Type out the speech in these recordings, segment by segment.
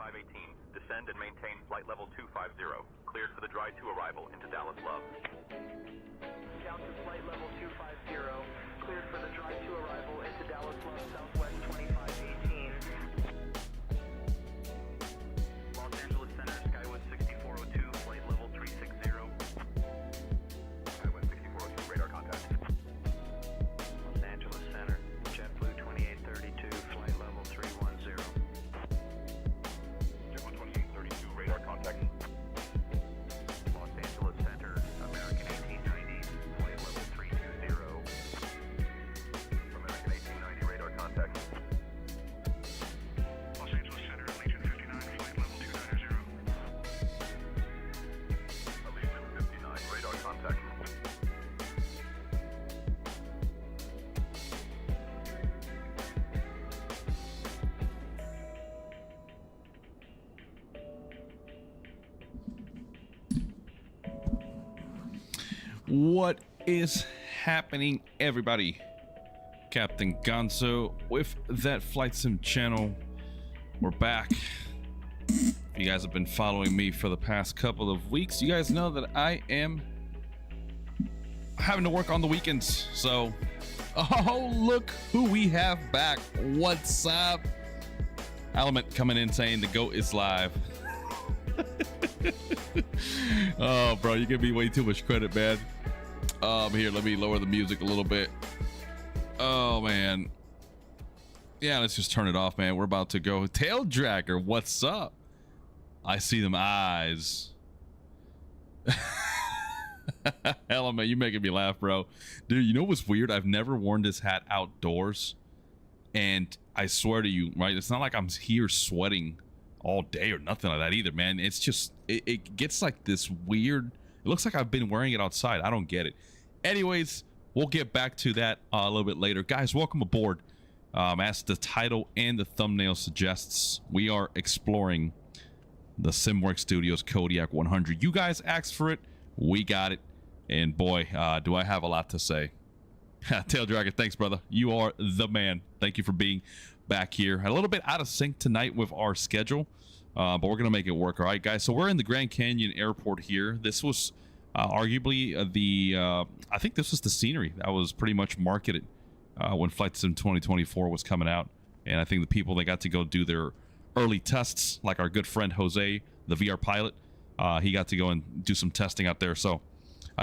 2518. Descend and maintain flight level 250. Cleared for the dry to arrival into Dallas Love. Down to flight level 250. Cleared for the dry to arrival into Dallas Love, Southwest 2518. Los Angeles Center, Skywest 6402, flight level 360. Skywest 6402, radar contact. Los Angeles Center, JetBlue 2832, flight level 310. JetBlue 2832, radar contact. Los Angeles Center, American 1890, flight level 320. American 1890, radar contact. Los Angeles Center, Allegiant 59, flight level 290. Allegiant 59, radar contact. What is happening, everybody? Captain Gonzo with That Flight Sim channel. We're back. If you guys have been following me for the past couple of weeks, you guys know that I am having to work on the weekends. So, oh, look who we have back. What's up? Element coming in saying the GOAT is live. Oh, bro, you give me way too much credit, man. Here, let me lower the music a little bit. Oh, man. Yeah, let's just turn it off, man. We're about to go. Tail Dragger, what's up? I see them eyes. Element, you making me laugh, bro. Dude, you know what's weird? I've never worn this hat outdoors. And I swear to you, right? It's not like I'm here sweating all day or nothing like that either, man. It's just, it gets like this weird, it looks like I've been wearing it outside. I don't get it. Anyways, we'll get back to that a little bit later. Guys, welcome aboard. As the title and the thumbnail suggests, we are exploring the SimWorks Studios Kodiak 100. You guys asked for it. We got it. And boy, do I have a lot to say. Tail Dragon, thanks, brother. You are the man. Thank you for being back here. A little bit out of sync tonight with our schedule, but we're gonna make it work. All right, guys, so we're in the Grand Canyon Airport here. This was arguably I think this was the scenery that was pretty much marketed when Flight Sim 2024 was coming out. And I think the people that got to go do their early tests, like our good friend Jose, the VR pilot, he got to go and do some testing out there. So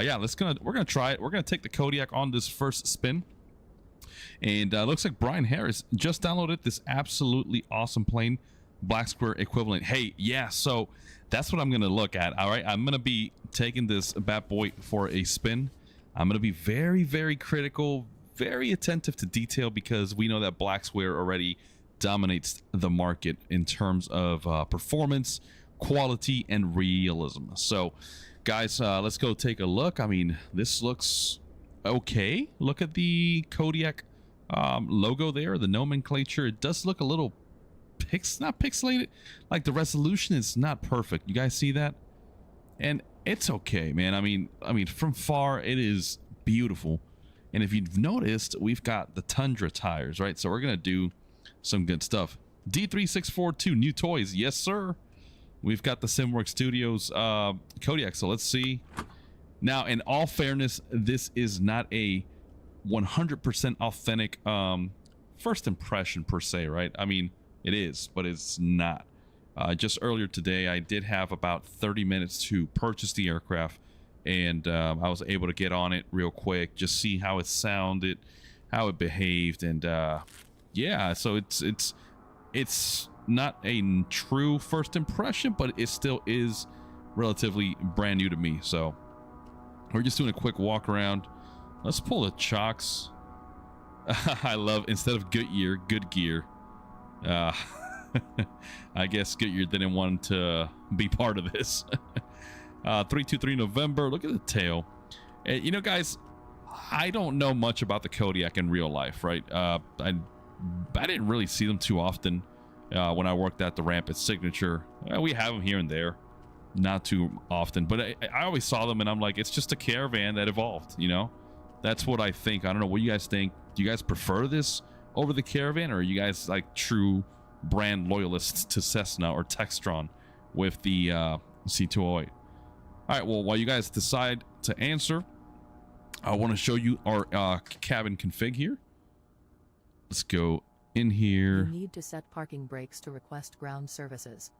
yeah, we're gonna try it. We're gonna take the Kodiak on this first spin. And looks like Brian Harris just downloaded this absolutely awesome plane, Black Square equivalent. Hey, yeah, so that's what I'm going to look at. All right, I'm going to be taking this bad boy for a spin. I'm going to be very, very critical, very attentive to detail, because we know that Black Square already dominates the market in terms of performance, quality, and realism. So, guys, let's go take a look. I mean, this looks okay. Look at the Kodiak logo there, the nomenclature. It does look a little not pixelated. Like, the resolution is not perfect. You guys see that? And it's okay, man. I mean from far it is beautiful. And if you've noticed, we've got the Tundra tires, right? So we're gonna do some good stuff. D3642 new toys, yes sir. We've got the SimWorks Studios Kodiak. So let's see. Now, in all fairness, this is not a 100% authentic first impression per se, right? I mean, it is, but it's not. Just earlier today, I did have about 30 minutes to purchase the aircraft, and I was able to get on it real quick, just see how it sounded, how it behaved, and yeah, so it's not a true first impression, but it still is relatively brand new to me. So we're just doing a quick walk around. Let's pull the chocks. I love, instead of Goodyear, good gear. I guess Goodyear didn't want to be part of this. 323 November. Look at the tail. And, you know, guys, I don't know much about the Kodiak in real life, right? I didn't really see them too often when I worked at the ramp at Signature. We have them here and there, not too often, but I always saw them and I'm like, it's just a Caravan that evolved, you know? That's what I think. I don't know what you guys think. Do you guys prefer this over the Caravan, or are you guys like true brand loyalists to Cessna or Textron with the C208. All right, well, while you guys decide to answer, I want to show you our cabin config here. Let's go in here. You need to set parking brakes to request ground services.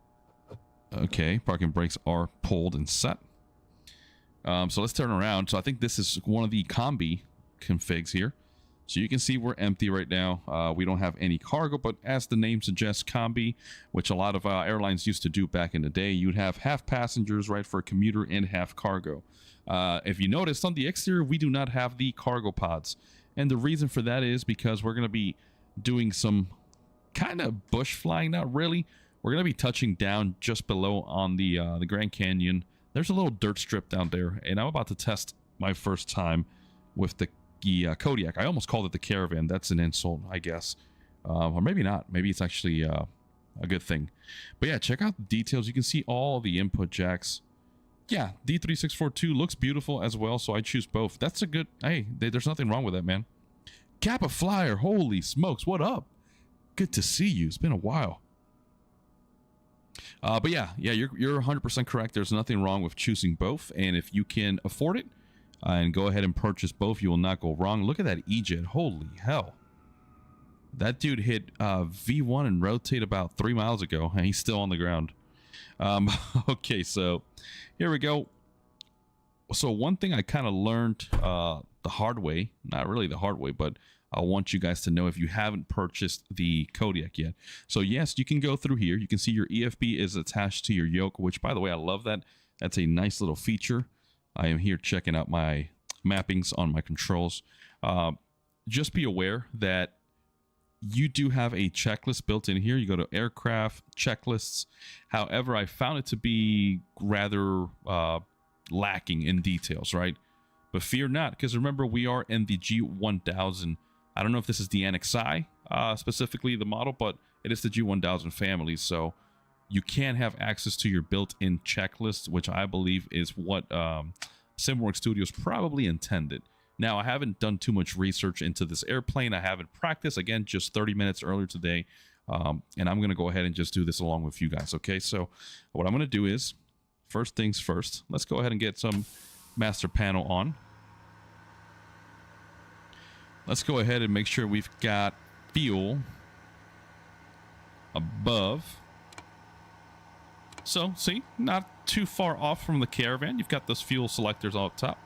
Okay, parking brakes are pulled and set. So let's turn around. So I think this is one of the combi configs here. So you can see we're empty right now. We don't have any cargo, but as the name suggests, combi, which a lot of airlines used to do back in the day, you'd have half passengers, right, for a commuter and half cargo. If you notice on the exterior, we do not have the cargo pods. And the reason for that is because we're going to be doing some kind of bush flying, not really. We're going to be touching down just below on the Grand Canyon. There's a little dirt strip down there, and I'm about to test my first time with the Kodiak. I almost called it the Caravan. That's an insult, I guess. Or maybe not. Maybe it's actually a good thing. But yeah, check out the details. You can see all the input jacks. Yeah, D3642 looks beautiful as well, so I choose both. That's a good... Hey, there's nothing wrong with that, man. Kappa Flyer, holy smokes, what up? Good to see you. It's been a while. But yeah, you're 100% correct. There's nothing wrong with choosing both, and if you can afford it, and go ahead and purchase both, you will not go wrong. Look at that E-Jet. Holy hell. That dude hit V1 and rotate about 3 miles ago, and he's still on the ground. Okay, so here we go. So one thing I kind of learned the hard way, not really the hard way, but I want you guys to know if you haven't purchased the Kodiak yet. So yes, you can go through here. You can see your EFB is attached to your yoke, which, by the way, I love that. That's a nice little feature. I am here checking out my mappings on my controls. Just be aware that you do have a checklist built in here. You go to aircraft checklists. However, I found it to be rather lacking in details, right? But fear not, because remember, we are in the G1000. I don't know if this is the NXI, specifically the model, but it is the G1000 family. So you can have access to your built-in checklist, which I believe is what SimWorks Studios probably intended. Now, I haven't done too much research into this airplane. I haven't practiced, again, just 30 minutes earlier today. And I'm going to go ahead and just do this along with you guys, okay? So what I'm going to do is, first things first, let's go ahead and get some master panel on. Let's go ahead and make sure we've got fuel above. So, see, not too far off from the Caravan. You've got those fuel selectors up top.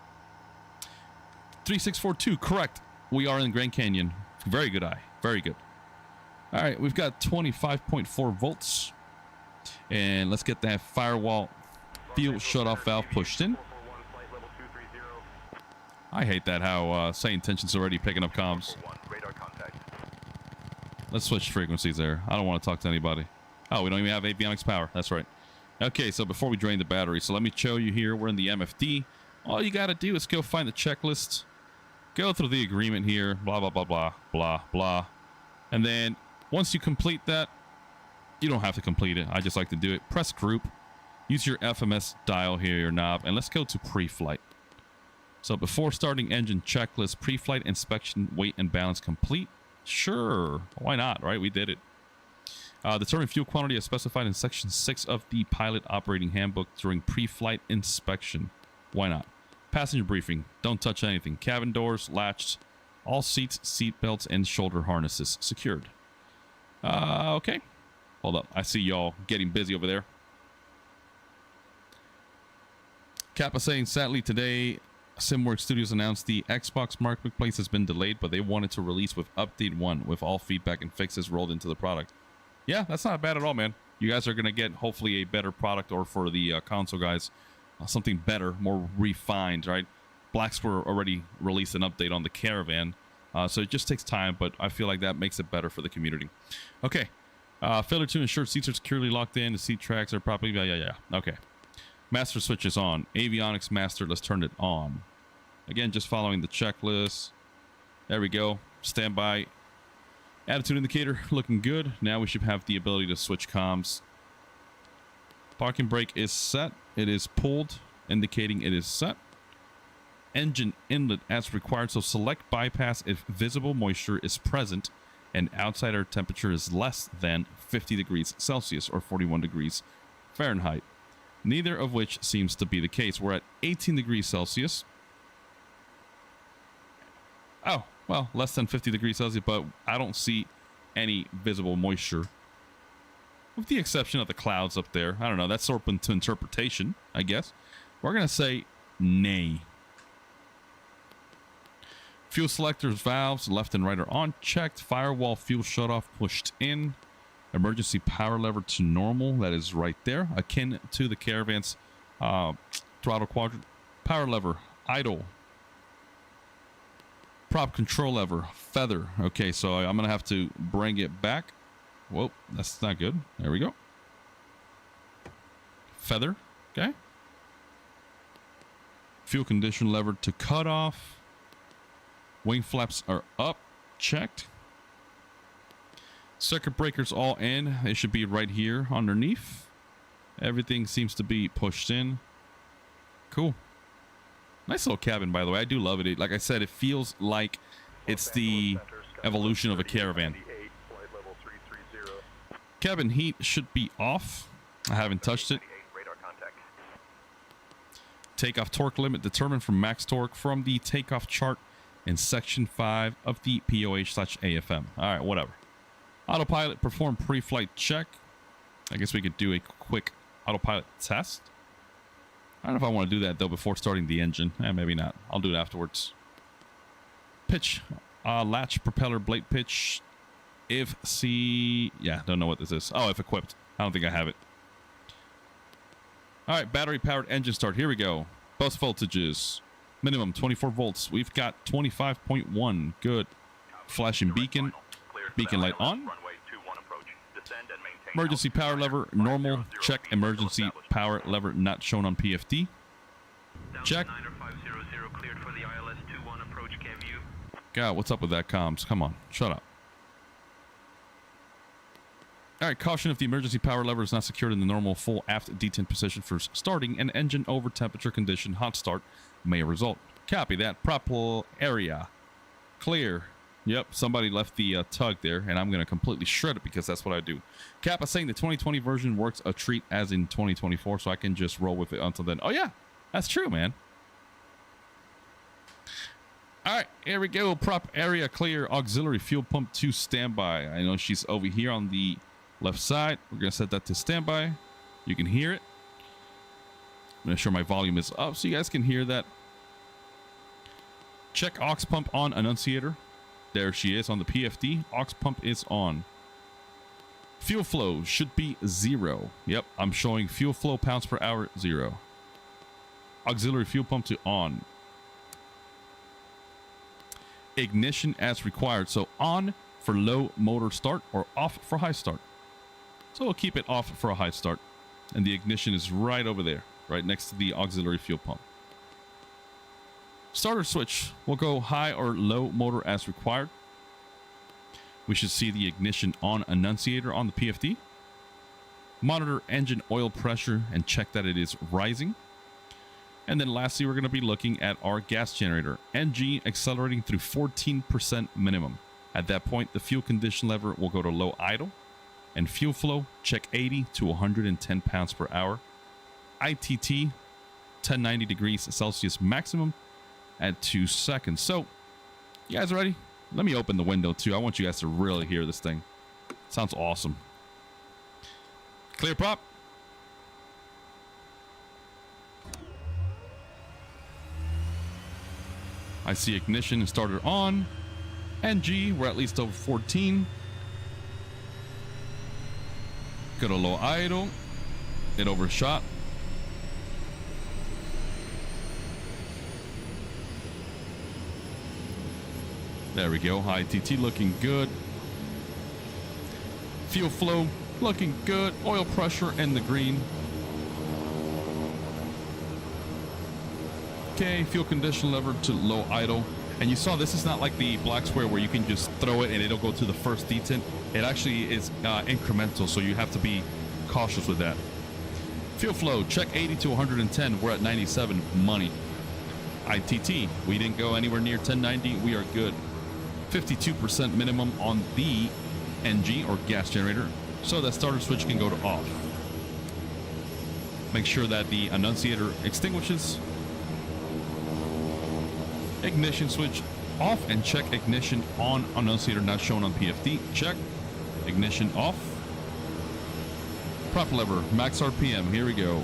3642, correct. We are in Grand Canyon. Very good eye. Very good. All right, we've got 25.4 volts. And let's get that firewall fuel shutoff valve pushed in. I hate that how Saying Tension's already picking up comms. Let's switch frequencies there. I don't want to talk to anybody. Oh, we don't even have avionics power. That's right. Okay, so before we drain the battery, so let me show you here. We're in the MFD. All you got to do is go find the checklist, go through the agreement here, blah, blah, blah, blah, blah, blah. And then once you complete that, you don't have to complete it. I just like to do it. Press group, use your FMS dial here, your knob, and let's go to pre-flight. So before starting engine checklist, pre-flight inspection, weight and balance complete. Sure, why not, right? We did it. Determine fuel quantity as specified in section 6 of the pilot operating handbook during pre-flight inspection. Why not? Passenger briefing. Don't touch anything. Cabin doors latched. All seats, seat belts, and shoulder harnesses secured. Okay. Hold up. I see y'all getting busy over there. Kappa saying, sadly today, SimWorks Studios announced the Xbox Marketplace has been delayed, but they wanted to release with Update 1 with all feedback and fixes rolled into the product. Yeah, that's not bad at all, man. You guys are going to get hopefully a better product, or for the console guys, something better, more refined, right? Blacksquare already released an update on the Caravan, so it just takes time, but I feel like that makes it better for the community. Okay. Failure to ensure seats are securely locked in. The seat tracks are properly... Yeah. Okay. Master switch is on. Avionics master, let's turn it on. Again, just following the checklist. There we go. Standby. Attitude indicator looking good. Now we should have the ability to switch comms. Parking brake is set. It is pulled, indicating it is set. Engine inlet as required. So select bypass if visible moisture is present and outside air temperature is less than 50 degrees Celsius or 41 degrees Fahrenheit. Neither of which seems to be the case. We're at 18 degrees Celsius. Oh, well, less than 50 degrees Celsius, but I don't see any visible moisture. With the exception of the clouds up there. I don't know. That's open to interpretation, I guess. We're going to say nay. Fuel selectors, valves, left and right are on. Checked. Firewall fuel shutoff pushed in. Emergency power lever to normal. That is right there. Akin to the Caravan's throttle quadrant. Power lever. Idle. Prop control lever. Feather. Okay, so I'm going to have to bring it back. Whoa, that's not good. There we go. Feather. Okay. Fuel condition lever to cut off. Wing flaps are up. Checked. Circuit breakers all in. They should be right here underneath. Everything seems to be pushed in. Cool. Nice little cabin, by the way. I do love it. Like I said, it feels like it's the evolution of a Caravan. Cabin heat should be off. I haven't touched it. Takeoff torque limit determined from max torque from the takeoff chart in section 5 of the POH/AFM. All right, whatever. Autopilot perform pre-flight check. I guess we could do a quick autopilot test. I don't know if I want to do that though before starting the engine. Maybe not. I'll do it afterwards. Pitch, latch, propeller, blade pitch. If yeah, don't know what this is. Oh, if equipped. I don't think I have it. All right, battery powered engine start. Here we go. Bus voltages. Minimum 24 volts. We've got 25.1. Good. Flashing beacon. Beacon light on. Emergency power lever normal. Check. Emergency power lever not shown on PFD. Check. God, what's up with that comms? Come on, shut up. All right, caution if the emergency power lever is not secured in the normal full aft detent position for starting, an engine over temperature condition hot start may result. Copy that. Prop area clear. Yep, somebody left the tug there, and I'm going to completely shred it because that's what I do. Cap is saying the 2020 version works a treat as in 2024, so I can just roll with it until then. Oh, yeah, that's true, man. All right, here we go. Prop area clear. Auxiliary fuel pump to standby. I know she's over here on the left side. We're going to set that to standby. You can hear it. I'm going to make sure my volume is up so you guys can hear that. Check aux pump on annunciator. There she is on the PFD. Aux pump is on. Fuel flow should be 0. Yep, I'm showing fuel flow pounds per hour 0. Auxiliary fuel pump to on. Ignition as required. So on for low motor start or off for high start. So we'll keep it off for a high start. And the ignition is right over there, right next to the auxiliary fuel pump. Starter switch will go high or low motor as required. We should see the ignition on annunciator on the PFD. Monitor engine oil pressure and check that it is rising. And then lastly, we're going to be looking at our gas generator. NG accelerating through 14% minimum. At that point, the fuel condition lever will go to low idle. And fuel flow, check 80 to 110 pounds per hour. ITT, 1090 degrees Celsius maximum at 2 seconds. So, you guys ready? Let me open the window too. I want you guys to really hear this thing. Sounds awesome. Clear prop. I see ignition and starter on. NG, we're at least over 14. Go to low idle. It overshot. There we go. ITT looking good. Fuel flow looking good. Oil pressure in the green. Okay, fuel condition lever to low idle. And you saw this is not like the black square where you can just throw it and it'll go to the first detent. It actually is incremental, so you have to be cautious with that. Fuel flow, check 80 to 110. We're at 97. Money. ITT, we didn't go anywhere near 1090. We are good. 52% minimum on the NG or gas generator. so that starter switch can go to off. Make sure that the annunciator extinguishes. Ignition switch off and check ignition on. Annunciator not shown on PFD. Check. Ignition off. Prop lever, max RPM. Here we go.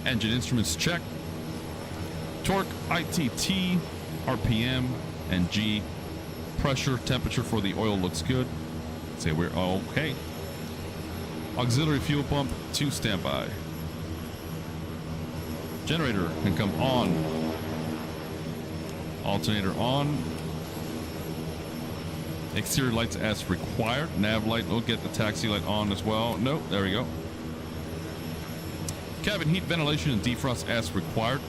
Engine instruments check. Torque, ITT, RPM, and G. Pressure, temperature for the oil looks good. Say we're okay. Auxiliary fuel pump to standby. Generator can come on. Alternator on. Exterior lights as required. Nav light, we'll get the taxi light on as well. Nope, there we go. Cabin heat, ventilation, and defrost as required.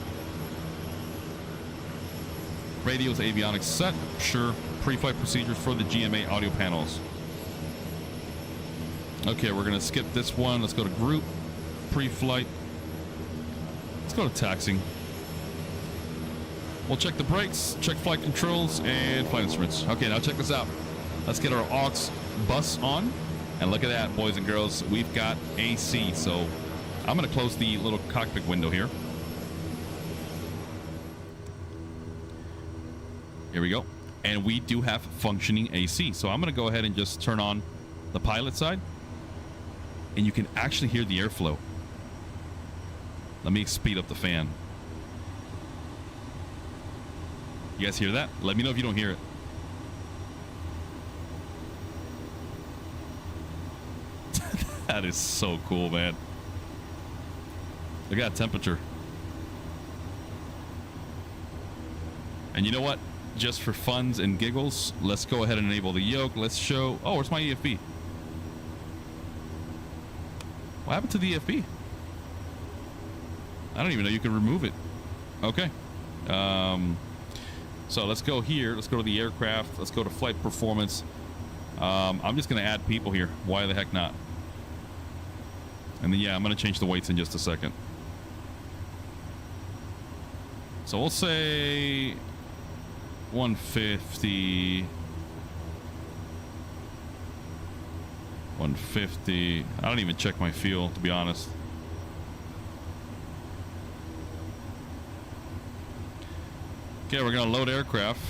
Radios, avionics set. Sure. Pre-flight procedures for the GMA audio panels. Okay, we're going to skip this one. Let's go to group. Pre-flight. Let's go to taxiing. We'll check the brakes, check flight controls, and flight instruments. Okay, now check this out. Let's get our aux bus on. And look at that, boys and girls. We've got AC. So I'm going to close the little cockpit window here. Here we go. And we do have functioning AC. So I'm going to go ahead and just turn on the pilot side. And you can actually hear the airflow. Let me speed up the fan. You guys hear that? Let me know if you don't hear it. That is so cool, man. Look at that temperature. And you know what? Just for funs and giggles, let's go ahead and enable the yoke. Let's show... Oh, where's my EFB? What happened to the EFB? I don't even know you can remove it. Okay. So let's go here. Let's go to the aircraft. Let's go to flight performance. I'm just going to add people here. Why the heck not? And then, yeah, I'm going to change the weights in just a second. So we'll say 150. 150. I don't even check my fuel, to be honest. Okay, we're going to load aircraft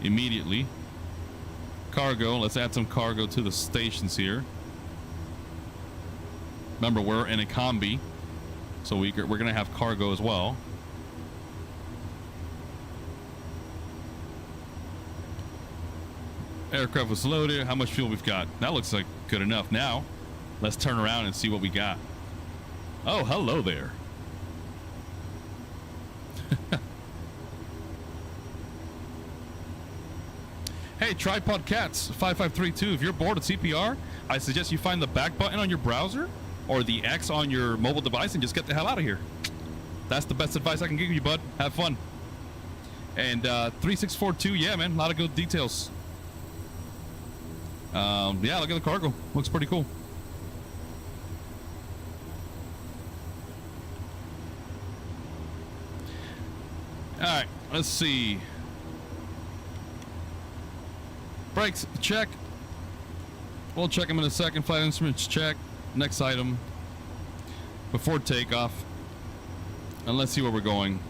immediately. Cargo. Let's add some cargo to the stations here. Remember, we're in a combi, so we're going to have cargo as well. Aircraft was loaded. How much fuel we've got? That looks like good enough. Now, let's turn around and see what we got. Oh, hello there. Hey, Tripod Cats 5532. If you're bored of CPR, I suggest you find the back button on your browser or the X on your mobile device and just get the hell out of here. That's the best advice I can give you, bud. Have fun. And 3642, yeah, man, a lot of good details. Yeah, look at the cargo. Looks pretty cool. All right, let's see. Brakes, check. We'll check them in a second. Flight instruments, check. Next item. Before takeoff. And let's see where we're going.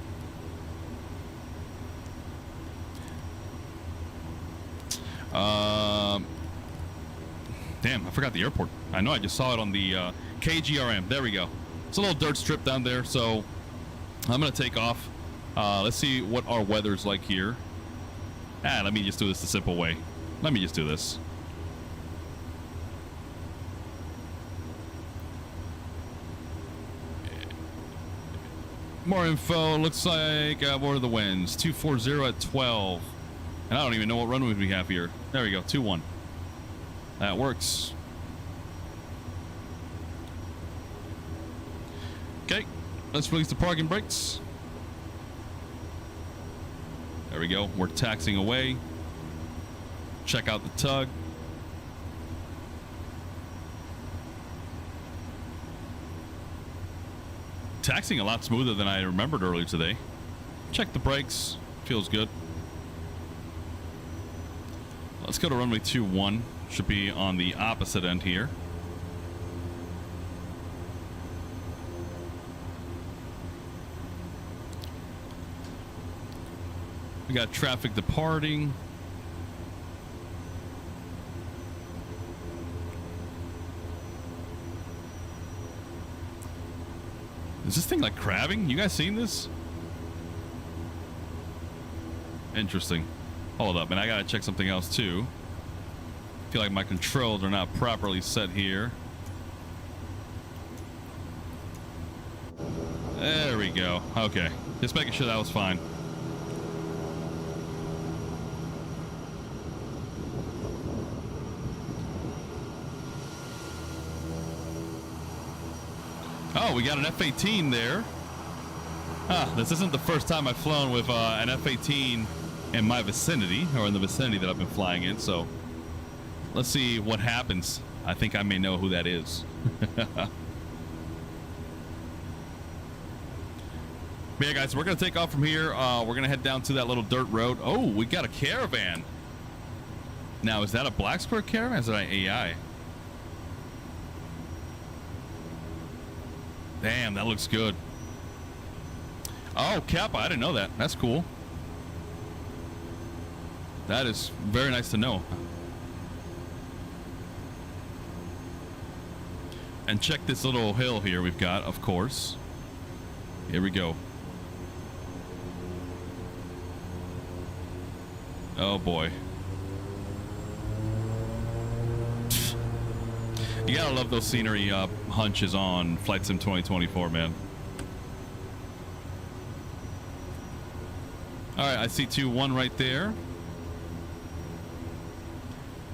Damn, I forgot the airport. I know I just saw it on the KGRM. There we go. It's a little dirt strip down there, so I'm going to take off. Let's see what our weather's like here. Let me just do this the simple way. Let me just do this. More info. Looks like what are the winds? 240 at 12. And I don't even know what runway we have here. There we go. 21. That works. Okay. Let's release the parking brakes. There we go. We're taxiing away. Check out the tug. Taxiing a lot smoother than I remembered earlier today. Check the brakes. Feels good. Let's go to runway 21. Should be on the opposite end here. We got traffic departing. Is this thing like crabbing? You guys seen this? Interesting. Hold up, and I gotta check something else too. Feel like my controls are not properly set here. There we go. Okay, just making sure that was fine. Oh, we got an F-18 there. This isn't the first time I've flown with an F-18 in my vicinity, or in the vicinity that I've been flying in, so let's see what happens. I think I may know who that is. Yeah, guys, we're going to take off from here. We're going to head down to that little dirt road. Oh, we got a Caravan. Now, is that a black square Caravan? Is that an AI? Damn, that looks good. Oh, Capt, I didn't know that. That's cool. That is very nice to know. And check this little hill here we've got, of course. Here we go. Oh, boy. You gotta love those scenery hunches on Flight Sim 2024, man. All right, I see 2-1 right there.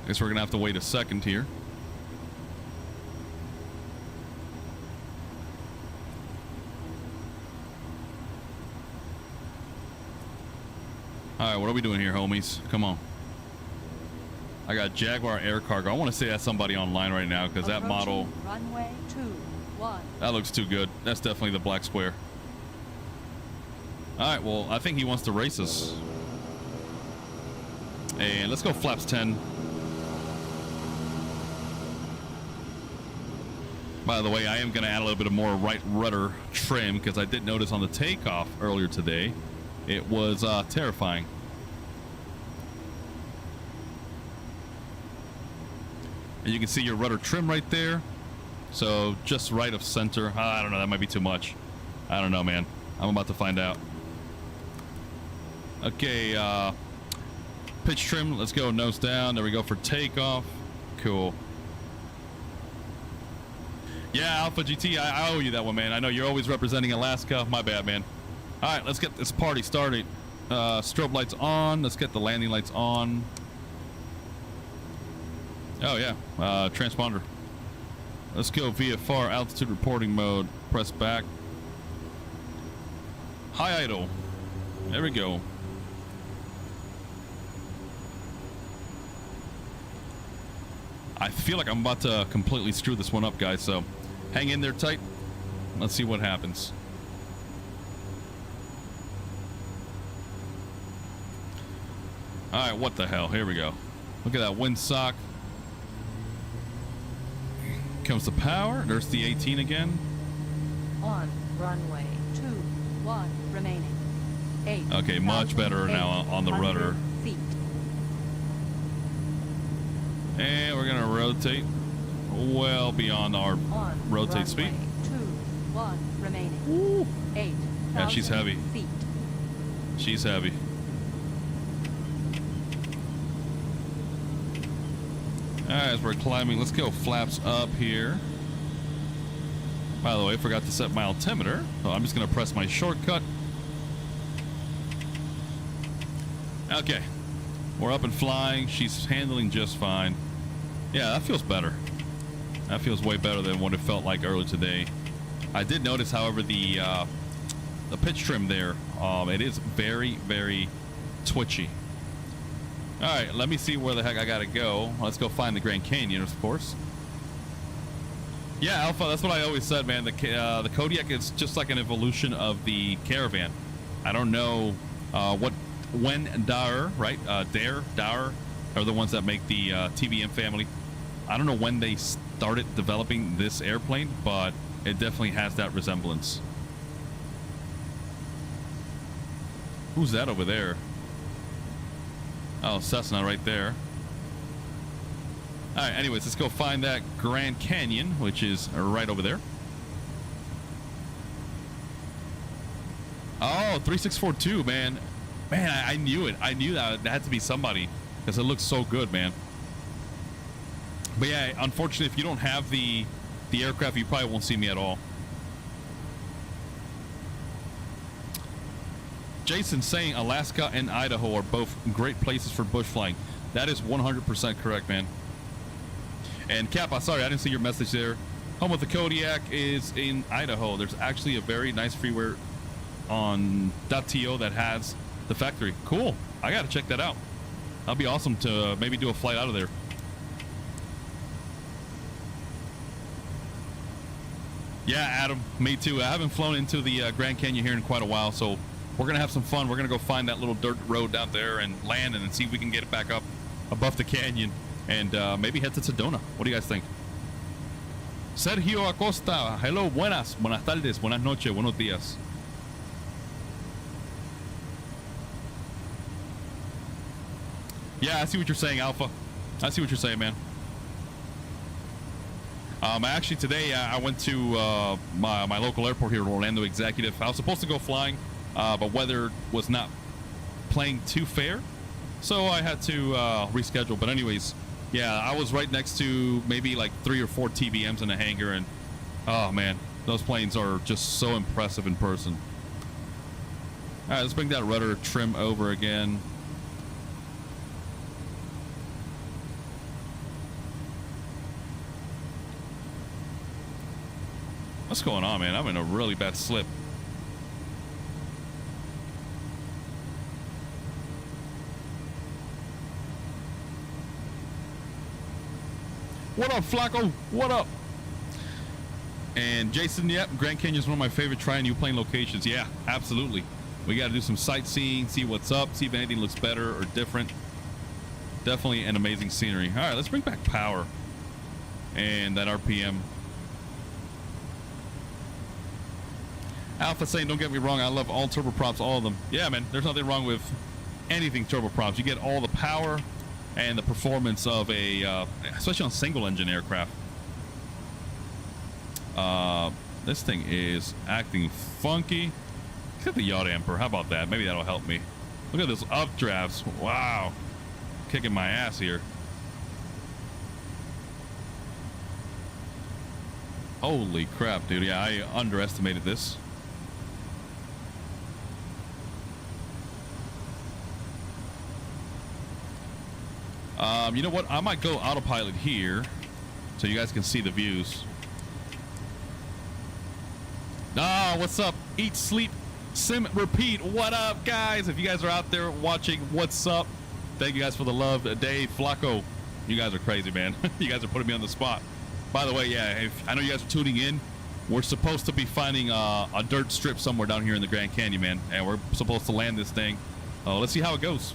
I guess we're gonna have to wait a second here. All right, what are we doing here, homies? Come on. I got Jaguar Air Cargo. I want to say that's somebody online right now because that model. Runway 21. That looks too good. That's definitely the black square. All right, well, I think he wants to race us. And let's go flaps 10. By the way, I am going to add a little bit of more right rudder trim because I did notice on the takeoff earlier today, it was terrifying. And you can see your rudder trim right there. So just right of center. I don't know, that might be too much. I don't know, man. I'm about to find out. Okay, pitch trim. Let's go nose down. There we go for takeoff. Cool. Yeah, Alpha GT, I owe you that one, man. I know you're always representing Alaska. My bad, man. All right, let's get this party started. Strobe lights on. Let's get the landing lights on. Oh, yeah. Transponder. Let's go VFR altitude reporting mode. Press back. High idle. There we go. I feel like I'm about to completely screw this one up, guys, so hang in there tight. Let's see what happens. All right, what the hell? Here we go. Look at that windsock. Comes the power. There's the 18 again. On runway 21 remaining. 8. Okay, much better now on the rudder. Feet. And we're gonna rotate well beyond our On rotate speed. 21 remaining. Woo. 8. Yeah, she's heavy. Feet. She's heavy. All right, as we're climbing, let's go flaps up here. By the way, I forgot to set my altimeter, so I'm just gonna press my shortcut. Okay, we're up and flying. She's handling just fine. Yeah, that feels better. That feels way better than what it felt like earlier today. I did notice, however, the pitch trim there, it is very, very twitchy. All right, let me see where the heck I gotta go. Let's go find the Grand Canyon, of course. Yeah, Alpha, that's what I always said, man. The Kodiak is just like an evolution of the Caravan. I don't know when Dar, right? Dar are the ones that make the TBM family. I don't know when they started developing this airplane, but it definitely has that resemblance. Who's that over there? Oh, Cessna right there. All right, anyways, let's go find that Grand Canyon, which is right over there. Oh, 3642, man. Man, I knew it. I knew that had to be somebody because it looks so good, man. But yeah, unfortunately, if you don't have the aircraft, you probably won't see me at all. Jason saying Alaska and Idaho are both great places for bush flying. That is 100% correct, man. And Cap, I'm sorry, I didn't see your message there. Home of the Kodiak is in Idaho. There's actually a very nice freeware on .to that has the factory. Cool. I got to check that out. That'll be awesome to maybe do a flight out of there. Yeah, Adam, me too. I haven't flown into the Grand Canyon here in quite a while, so we're going to have some fun. We're going to go find that little dirt road down there and land and see if we can get it back up above the canyon and maybe head to Sedona. What do you guys think? Sergio Acosta. Hello, buenas. Buenas tardes. Buenas noches. Buenos días. Yeah, I see what you're saying, Alpha. I see what you're saying, man. Actually, today I went to my local airport here, Orlando Executive. I was supposed to go flying, but weather was not playing too fair, so I had to reschedule. But anyways, yeah, I was right next to maybe like 3 or 4 TBMs in a hangar, and oh man, those planes are just so impressive in person. All right, let's bring that rudder trim over again. What's going on, man? I'm in a really bad slip. What up, Flacco? What up? And Jason, yep, Grand Canyon is one of my favorite trying new plane locations. Yeah, absolutely. We got to do some sightseeing, see what's up, see if anything looks better or different. Definitely an amazing scenery. All right, let's bring back power and that RPM. Alpha saying, don't get me wrong, I love all turboprops, all of them. Yeah, man, there's nothing wrong with anything turboprops. You get all the power and the performance of a, especially on single engine aircraft. This thing is acting funky. Look at the yaw damper. How about that? Maybe that'll help me. Look at those updrafts. Wow. Kicking my ass here. Holy crap, dude. Yeah, I underestimated this. You know what? I might go autopilot here so you guys can see the views. Ah, what's up? Eat, sleep, sim, repeat. What up, guys? If you guys are out there watching, what's up? Thank you guys for the love. Dave, Flacco, you guys are crazy, man. You guys are putting me on the spot. By the way, yeah, if I know you guys are tuning in, we're supposed to be finding a dirt strip somewhere down here in the Grand Canyon, man. And we're supposed to land this thing. Let's see how it goes.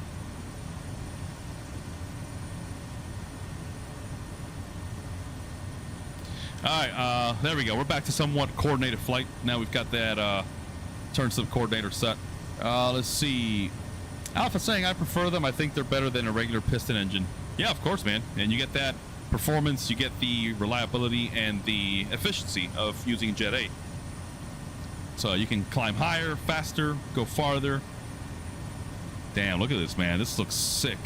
All right, there we go. We're back to somewhat coordinated flight. Now we've got that turn slip coordinator set. Let's see. Alpha saying I prefer them. I think they're better than a regular piston engine. Yeah, of course, man. And you get that performance, you get the reliability and the efficiency of using Jet A. So you can climb higher, faster, go farther. Damn, look at this, man. This looks sick.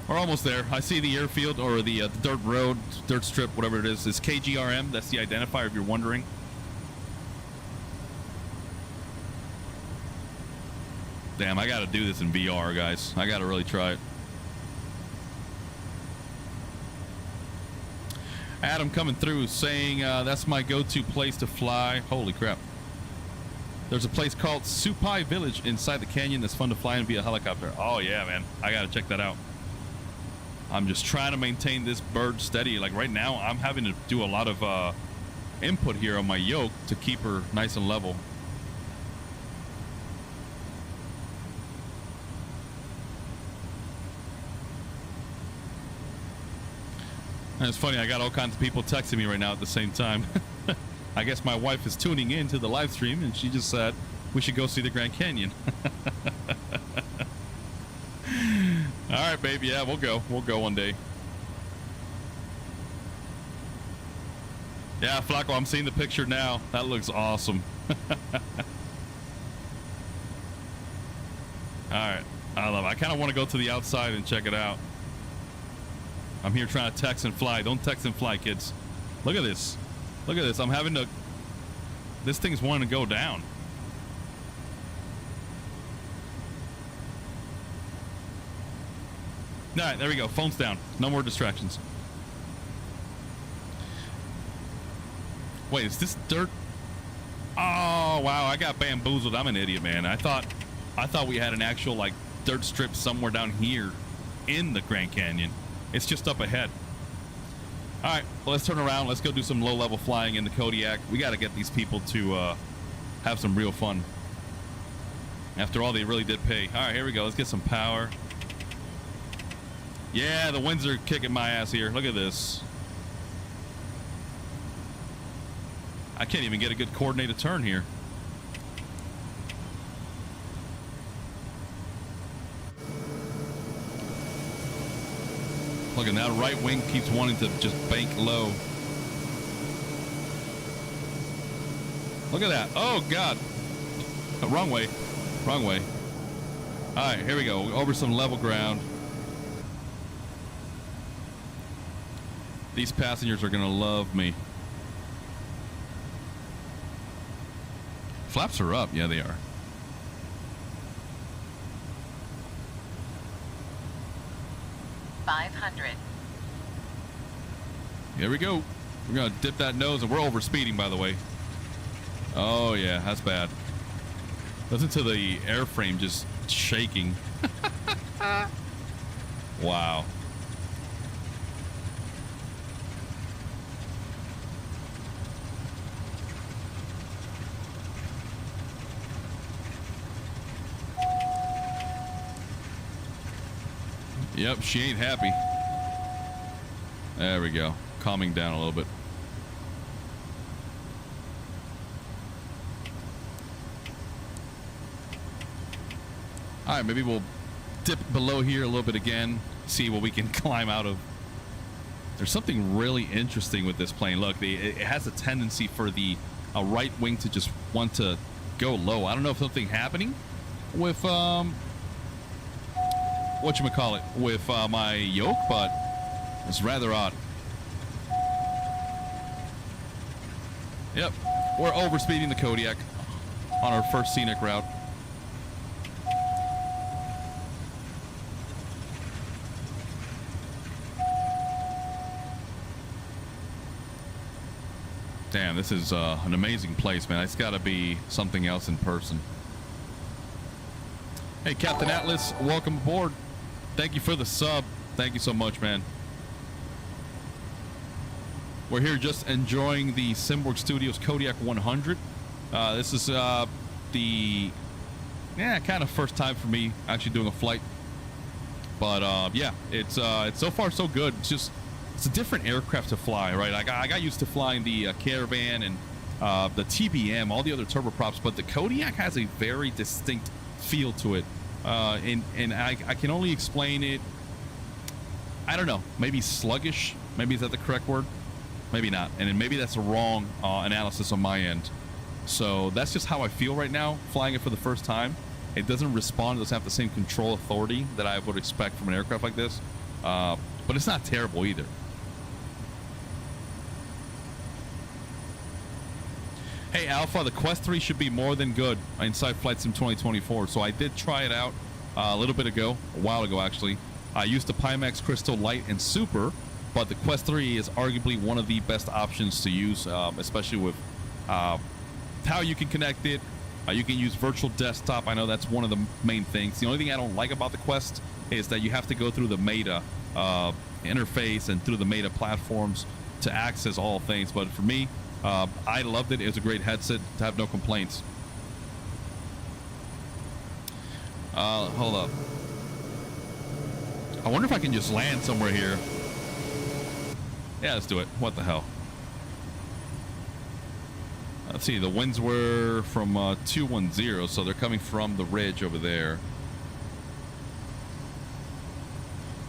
We're almost there. I see the airfield or the dirt road, dirt strip, whatever it is. It's KGRM. That's the identifier if you're wondering. Damn, I got to do this in VR, guys. I got to really try it. Adam coming through saying that's my go-to place to fly. Holy crap. There's a place called Supai Village inside the canyon that's fun to fly in via helicopter. Oh, yeah, man. I got to check that out. I'm just trying to maintain this bird steady. Like right now, I'm having to do a lot of input here on my yoke to keep her nice and level. And it's funny, I got all kinds of people texting me right now at the same time. I guess my wife is tuning in to the live stream, and she just said we should go see the Grand Canyon. All right, baby. Yeah, we'll go. We'll go one day. Yeah, Flacco, I'm seeing the picture now. That looks awesome. All right. I love it. I kind of want to go to the outside and check it out. I'm here trying to text and fly. Don't text and fly, kids. Look at this. Look at this. I'm having to... This thing's wanting to go down. All right, there we go. Phone's down. No more distractions. Wait, is this dirt? Oh, wow. I got bamboozled. I'm an idiot, man. I thought we had an actual, like, dirt strip somewhere down here in the Grand Canyon. It's just up ahead. All right, well, let's turn around. Let's go do some low-level flying in the Kodiak. We got to get these people to have some real fun. After all, they really did pay. All right, here we go. Let's get some power. Yeah, the winds are kicking my ass here. Look at this. I can't even get a good coordinated turn here. Look, and that right wing keeps wanting to just bank low. Look at that. Oh, God. Oh, wrong way. Wrong way. All right, here we go. Over some level ground. These passengers are going to love me. Flaps are up. Yeah, they are. Here we go. We're going to dip that nose, and we're over speeding, by the way. Oh, yeah, that's bad. Listen to the airframe just shaking. Wow. Yep, she ain't happy. There we go. Calming down a little bit. All right, maybe we'll dip below here a little bit again, see what we can climb out of. There's something really interesting with this plane. Look, it has a tendency for the right wing to just want to go low. I don't know if something happening with whatchamacallit, with my yoke, but it's rather odd. Yep, we're overspeeding the Kodiak on our first scenic route. Damn, this is an amazing place, man. It's got to be something else in person. Hey, Captain Atlas, welcome aboard. Thank you for the sub. Thank you so much, man. We're here just enjoying the Simborg Studios Kodiak 100. This is the kind of first time for me actually doing a flight. But yeah, it's so far so good. It's a different aircraft to fly, right? I got used to flying the Caravan and the TBM, all the other turboprops, but the Kodiak has a very distinct feel to it. And I can only explain it, I don't know, maybe sluggish. Maybe is that the correct word? Maybe not. And then maybe that's a wrong analysis on my end. So that's just how I feel right now, flying it for the first time. It doesn't respond, it doesn't have the same control authority that I would expect from an aircraft like this. But it's not terrible either. Hey, Alpha, the Quest 3 should be more than good inside Flight Sim 2024. So I did try it out a little bit ago, a while ago actually. I used the Pimax Crystal Light and Super, but the Quest 3 is arguably one of the best options to use, especially with how you can connect it. You can use virtual desktop. I know that's one of the main things. The only thing I don't like about the Quest is that you have to go through the Meta interface and through the Meta platforms to access all things. But for me, I loved it. It was a great headset to have no complaints. Hold up. I wonder if I can just land somewhere here. Yeah, let's do it. What the hell? Let's see. The winds were from 210, so they're coming from the ridge over there.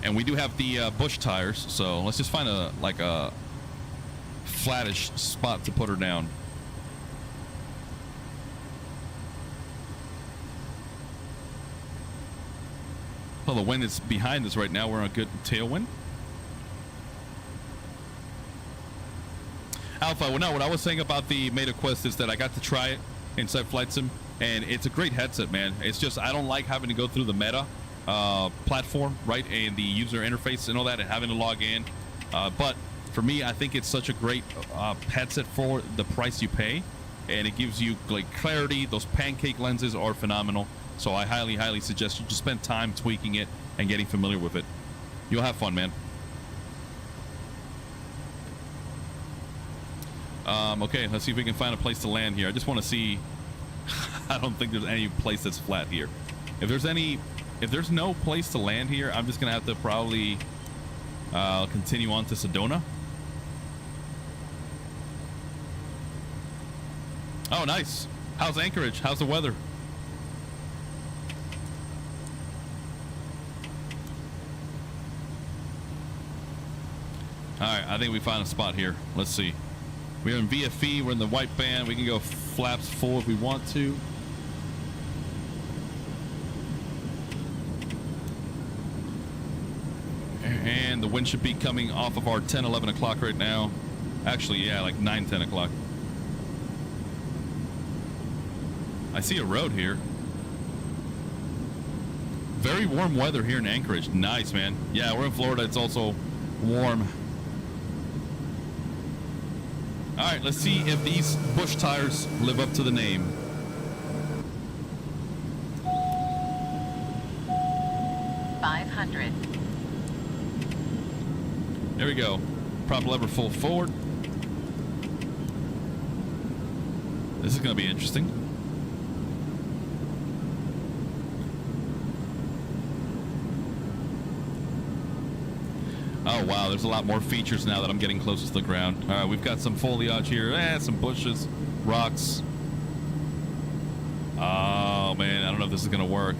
And we do have the bush tires, so let's just find a flattish spot to put her down. Well, the wind is behind us right now. We're on a good tailwind. Alpha, well, no, what I was saying about the Meta Quest is that I got to try it inside Flight Sim, and it's a great headset, man. It's just I don't like having to go through the Meta platform, right, and the user interface and all that, and having to log in. But for me, I think it's such a great headset for the price you pay, and it gives you like clarity. Those pancake lenses are phenomenal, so I highly suggest you just spend time tweaking it and getting familiar with it. You'll have fun, man. Okay, let's see if we can find a place to land here. I just want to see. I don't think there's any place that's flat here. If there's no place to land here, I'm just gonna have to probably continue on to Sedona. Oh, nice. How's Anchorage? How's the weather? All right, I think we found a spot here. Let's see. We're in VFE. We're in the white band. We can go flaps full if we want to. And the wind should be coming off of our 10, 11 o'clock right now. Actually, yeah, like 9, 10 o'clock. I see a road here. Very warm weather here in Anchorage. Nice, man. Yeah, we're in Florida. It's also warm. All right, let's see if these bush tires live up to the name. There we go. Prop lever full forward. This is going to be interesting. Oh, wow. There's a lot more features now that I'm getting closest to the ground. All right, we've got some foliage here. Some bushes, rocks. Oh, man. I don't know if this is going to work.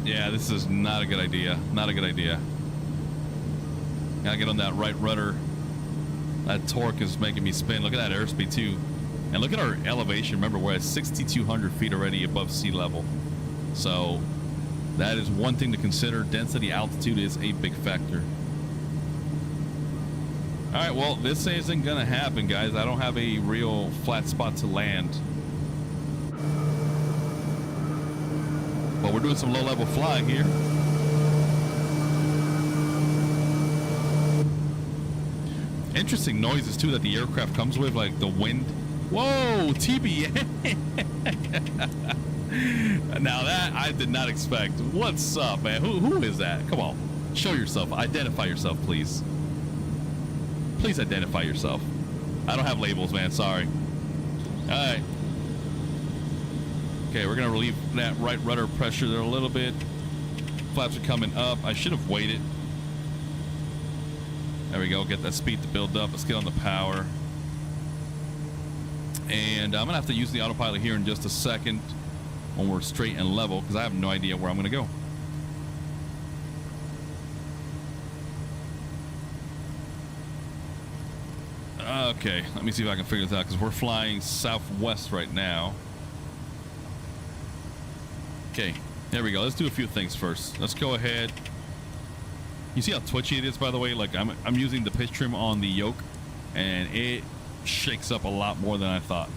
Yeah, this is not a good idea. Not a good idea. Gotta get on that right rudder. That torque is making me spin. Look at that airspeed, too. And look at our elevation. Remember, we're at 6,200 feet already above sea level. So that is one thing to consider. Density, altitude is a big factor. All right, well, this isn't gonna happen, guys. I don't have a real flat spot to land. But we're doing some low-level flying here. Interesting noises, too, that the aircraft comes with, like the wind. Whoa, TBA. Now that I did not expect. What's up, man? Who is that? Come on. Show yourself. Identify yourself, please. Please identify yourself. I don't have labels, man. Sorry. All right. Okay, we're going to relieve that right rudder pressure there a little bit. Flaps are coming up. I should have waited. There we go. Get that speed to build up. Let's get on the power. And I'm going to have to use the autopilot here in just a second when we're straight and level, because I have no idea where I'm going to go. Okay, let me see if I can figure this out, because we're flying southwest right now. Okay, there we go. Let's do a few things first. Let's go ahead. You see how twitchy it is, by the way? Like I'm using the pitch trim on the yoke, and it shakes up a lot more than I thought.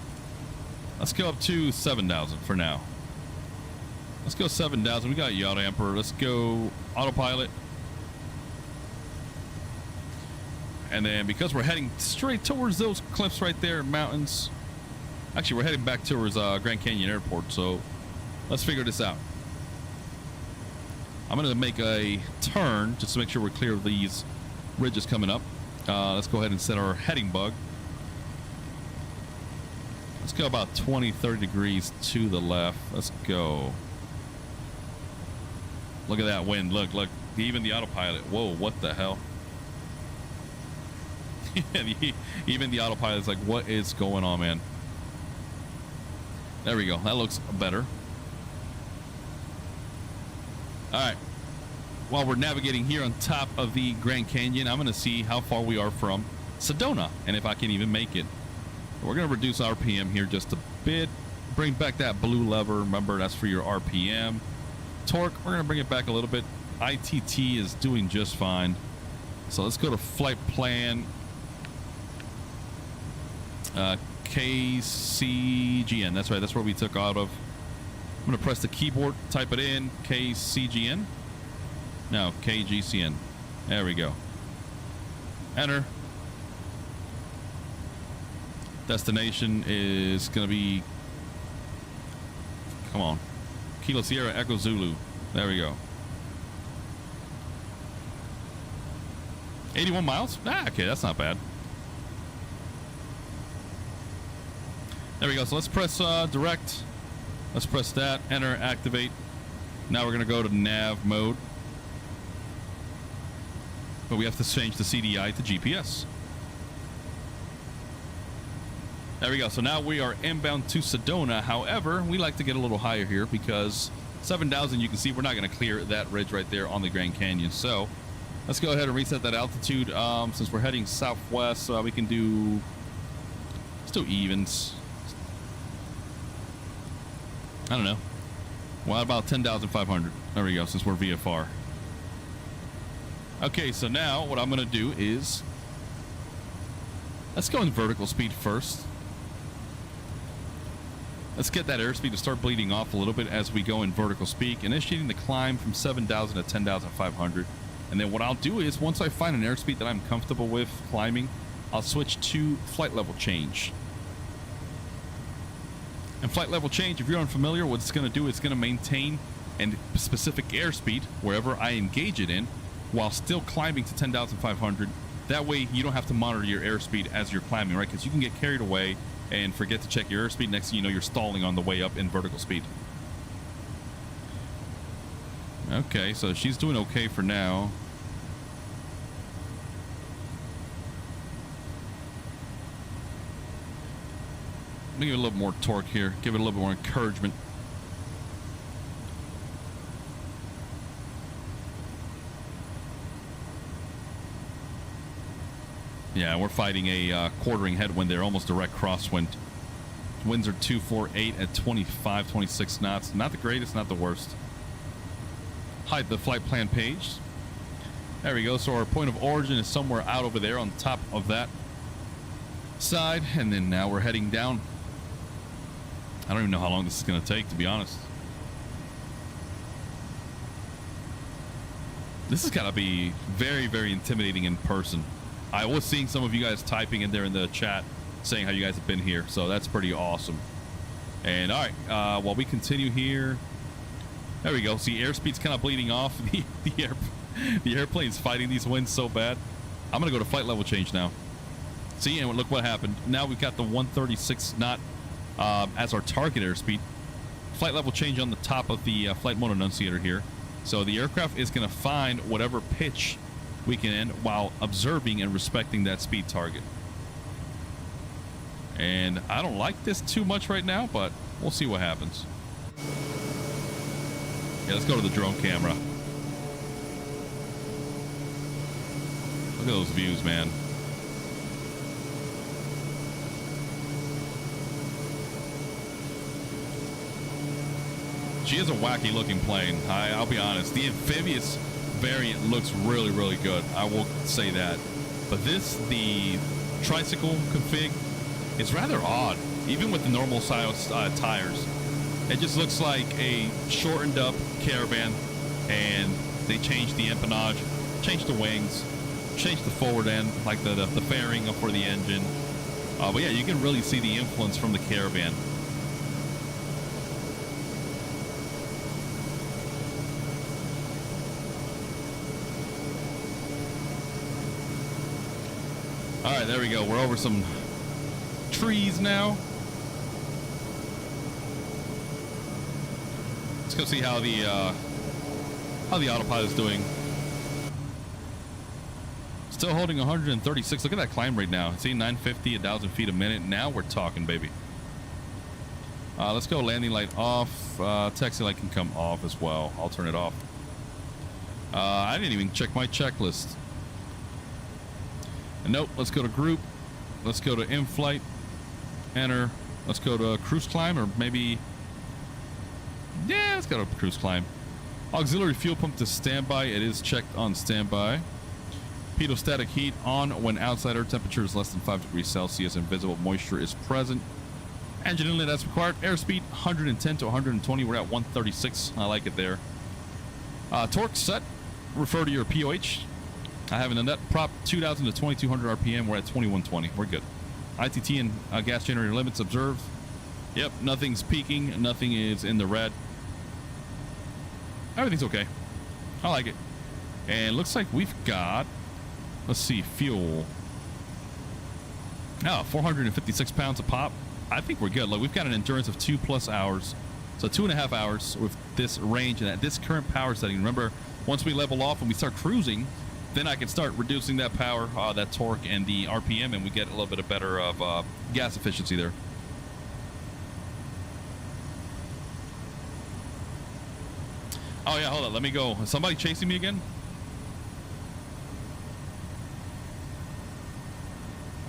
Let's go up to 7,000 for now. Let's go 7,000. We got yaw damper. Let's go autopilot. And then because we're heading straight towards those cliffs right there, mountains. Actually, we're heading back towards Grand Canyon Airport, so let's figure this out. I'm going to make a turn just to make sure we're clear of these ridges coming up. Let's go ahead and set our heading bug. Let's go about 20, 30 degrees to the left. Let's go. Look at that wind. Look, look. Even the autopilot. Whoa, what the hell? Even the autopilot's like, what is going on, man? There we go. That looks better. All right. While we're navigating here on top of the Grand Canyon, I'm going to see how far we are from Sedona and if I can even make it. We're going to reduce RPM here just a bit. Bring back that blue lever. Remember, that's for your RPM. Torque, we're going to bring it back a little bit. ITT is doing just fine. So let's go to flight plan. KCGN. That's right. That's where we took out of. I'm going to press the keyboard, type it in. KCGN. No, KGCN. There we go. Enter. Destination is going to be, come on, Kilo Sierra Echo Zulu. There we go. 81 miles? Ah, okay, that's not bad. There we go. So let's press direct. Let's press that. Enter, activate. Now we're going to go to nav mode. But we have to change the CDI to GPS. There we go. So now we are inbound to Sedona. However, we like to get a little higher here because 7,000, you can see we're not going to clear that ridge right there on the Grand Canyon. So let's go ahead and reset that altitude. Since we're heading southwest, we can do, let's do evens. I don't know. Well, about 10,500. There we go, since we're VFR. Okay, so now what I'm going to do is, let's go in vertical speed first. Let's get that airspeed to start bleeding off a little bit as we go in vertical speed, initiating the climb from 7,000 to 10,500. And then what I'll do is, once I find an airspeed that I'm comfortable with climbing, I'll switch to flight level change. And flight level change, if you're unfamiliar, what it's going to do is going to maintain a specific airspeed wherever I engage it in, while still climbing to 10,500. That way you don't have to monitor your airspeed as you're climbing, right? Because you can get carried away and forget to check your airspeed. Next thing you know, you're stalling on the way up in vertical speed. Okay, so she's doing okay for now. Let me give it a little more torque here. Give it a little bit more encouragement. Yeah, we're fighting a quartering headwind there, almost direct crosswind. Winds are 248 at 25, 26 knots. Not the greatest, not the worst. Hide the flight plan page. There we go. So our point of origin is somewhere out over there on top of that side. And then now we're heading down. I don't even know how long this is going to take, to be honest. This has got to be very, very intimidating in person. I was seeing some of you guys typing in there in the chat saying how you guys have been here, so that's pretty awesome. And all right, while we continue here, there we go. See, airspeed's kind of bleeding off. The airplane's fighting these winds so bad. I'm gonna go to flight level change now. See, and look what happened. Now we've got the 136 knot as our target airspeed. Flight level change on the top of the flight mode annunciator here. So the aircraft is gonna find whatever pitch we can end while observing and respecting that speed target. And I don't like this too much right now, but we'll see what happens. Yeah, let's go to the drone camera. Look at those views, man. She is a wacky looking plane. I'll be honest. The amphibious variant looks really, really good. I will say that. But this, the tricycle config, it's rather odd. Even with the normal size tires, it just looks like a shortened up Caravan, and they changed the empennage, changed the wings, changed the forward end, like the fairing for the engine. But yeah, you can really see the influence from the Caravan. there we go. We're over some trees now. Let's go see how the autopilot's doing. Still holding 136. Look at that climb rate now. See, 950, 1,000 feet a minute. Now we're talking, baby. Let's go landing light off. Taxi light can come off as well. I'll turn it off. I didn't even check my checklist. Nope. Let's go to group. Let's go to in-flight. Enter. Let's go to cruise climb, or maybe... Yeah, let's go to cruise climb. Auxiliary fuel pump to standby. It is checked on standby. Pedostatic heat on when outside air temperature is less than 5 degrees Celsius and visible moisture is present. Engine inlet as required. Airspeed 110 to 120. We're at 136. I like it there. Torque set. Refer to your POH. I haven't done that. Prop 2,000 to 2,200 RPM. We're at 2,120. We're good. ITT and gas generator limits observed. Yep, nothing's peaking. Nothing is in the red. Everything's okay. I like it. And looks like we've got, let's see, fuel. Oh, 456 pounds a pop. I think we're good. Look, we've got an endurance of 2+ hours. So 2.5 hours with this range and at this current power setting. Remember, once we level off and we start cruising, then I can start reducing that power, that torque, and the RPM, and we get a little bit of better of gas efficiency there. Oh yeah, hold on. Let me go. Is somebody chasing me again?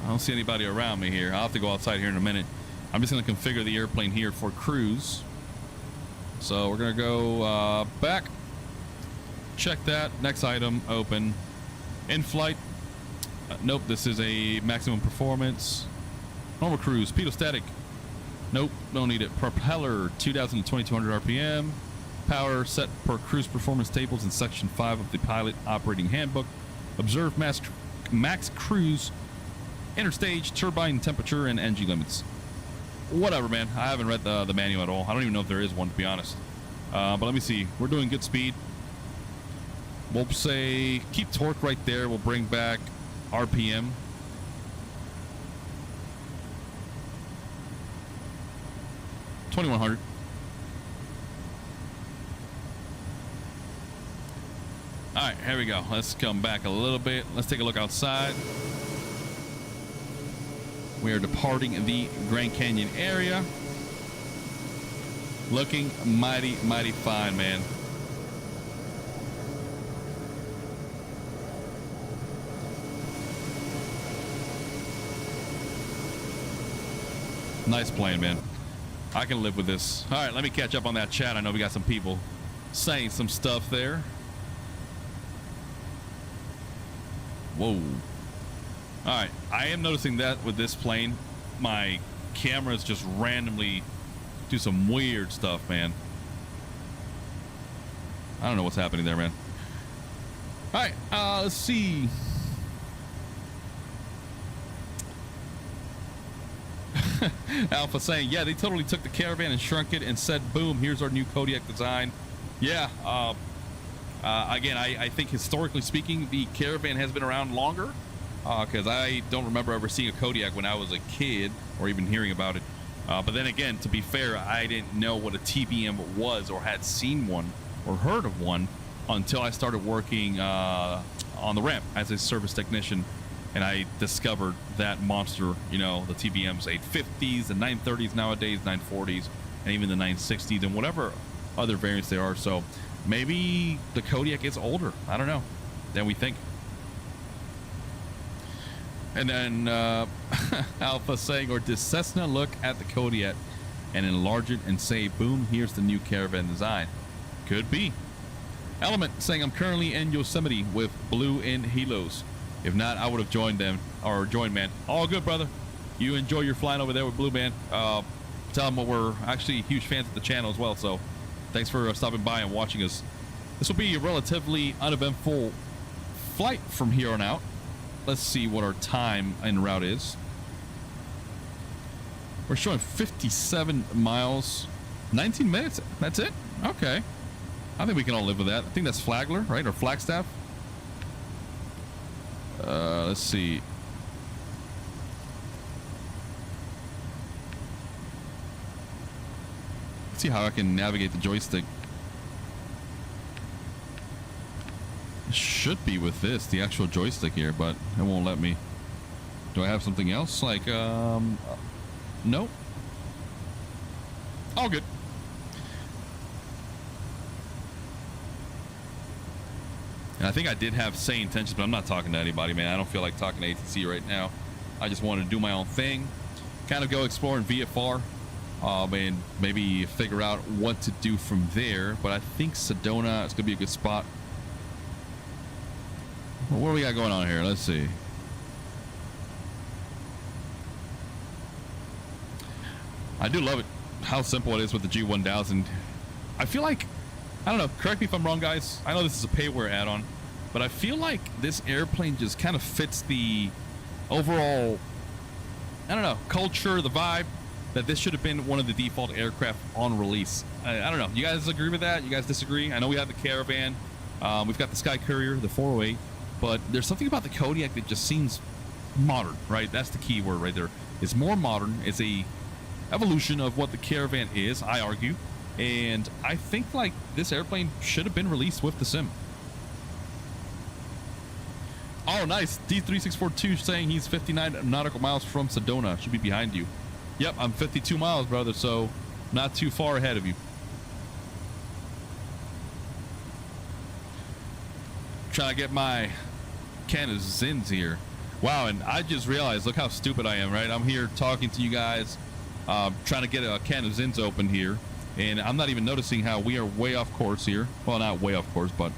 I don't see anybody around me here. I'll have to go outside here in a minute. I'm just going to configure the airplane here for cruise. So we're going to go back. Check that. Next item, open. In flight. Nope, this is a maximum performance. Normal cruise. Pedostatic. Nope, don't need it. Propeller, 2,000 to 2,200 RPM. Power set per cruise performance tables in section 5 of the pilot operating handbook. Observe max cruise, interstage, turbine temperature, and NG limits. Whatever, man. I haven't read the manual at all. I don't even know if there is one, to be honest. But let me see. We're doing good speed. We'll say keep torque right there. We'll bring back RPM. $2,100. All right, here we go. Let's come back a little bit. Let's take a look outside. We are departing the Grand Canyon area. Looking mighty, mighty fine, man. Nice plane, man. I can live with this. All right, let me catch up on that chat. I know we got some people saying some stuff there. Whoa. All right, I am noticing that with this plane, my cameras just randomly do some weird stuff, man. I don't know what's happening there, man. All right, let's see. Alpha saying, yeah, they totally took the Caravan and shrunk it and said, boom, here's our new Kodiak design. Yeah, again, I think historically speaking, the Caravan has been around longer, because I don't remember ever seeing a Kodiak when I was a kid or even hearing about it. But then again, to be fair, I didn't know what a TBM was or had seen one or heard of one until I started working on the ramp as a service technician. And I discovered that monster, you know, the TBMs, 850s, the 930s nowadays, 940s, and even the 960s, and whatever other variants there are. So maybe the Kodiak is older, I don't know, than we think. And then Alpha saying, or does Cessna look at the Kodiak and enlarge it and say, boom, here's the new Caravan design? Could be. Element saying, I'm currently in Yosemite with Blue in Helos. If not, I would have joined them, or joined, man. All good, brother. You enjoy your flying over there with Blue, man. Tell them we're actually huge fans of the channel as well, so thanks for stopping by and watching us. This will be a relatively uneventful flight from here on out. Let's see what our time en route is. We're showing 57 miles, 19 minutes. That's it? Okay. I think we can all live with that. I think that's Flagler, right? Or Flagstaff. Let's see. see how I can navigate the joystick. It should be with this, the actual joystick here, but it won't let me. Do I have something else? Like, nope. All good. And I think I did have same intentions, but I'm not talking to anybody, man. I don't feel like talking to ATC right now. I just wanted to do my own thing, kind of go exploring VFR, and maybe figure out what to do from there. But I think Sedona is gonna be a good spot. Well, what do we got going on here? Let's see. I do love it, how simple it is with the G1000. I feel like, I don't know, correct me if I'm wrong, guys. I know this is a payware add-on, but I feel like this airplane just kind of fits the overall, I don't know, culture, the vibe, that this should have been one of the default aircraft on release. I don't know. You guys agree with that? You guys disagree? I know we have the Caravan. We've got the Sky Courier, the 408, but there's something about the Kodiak that just seems modern, right? That's the key word right there. It's more modern. It's a evolution of what the Caravan is, I argue. And I think like this airplane should have been released with the sim. Oh, nice. D3642 saying he's 59 nautical miles from Sedona. Should be behind you. Yep, I'm 52 miles, brother, so not too far ahead of you. Trying to get my can of Zins here. Wow, and I just realized, look how stupid I am, right? I'm here talking to you guys, trying to get a can of Zins open here, and I'm not even noticing how we are way off course here. Well, not way off course, but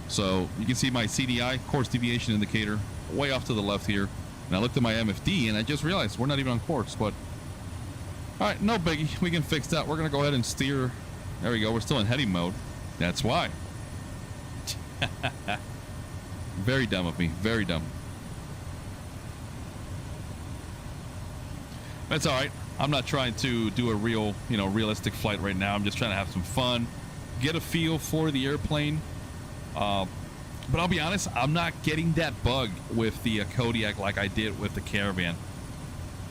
so you can see my CDI, course deviation indicator, way off to the left here. And I looked at my MFD and I just realized we're not even on course, but all right, no biggie. We can fix that. We're going to go ahead and steer. There we go. We're still in heading mode. That's why. Very dumb of me. Very dumb. That's all right. I'm not trying to do a real, realistic flight right now. I'm just trying to have some fun, get a feel for the airplane. But I'll be honest, I'm not getting that bug with the Kodiak like I did with the Caravan.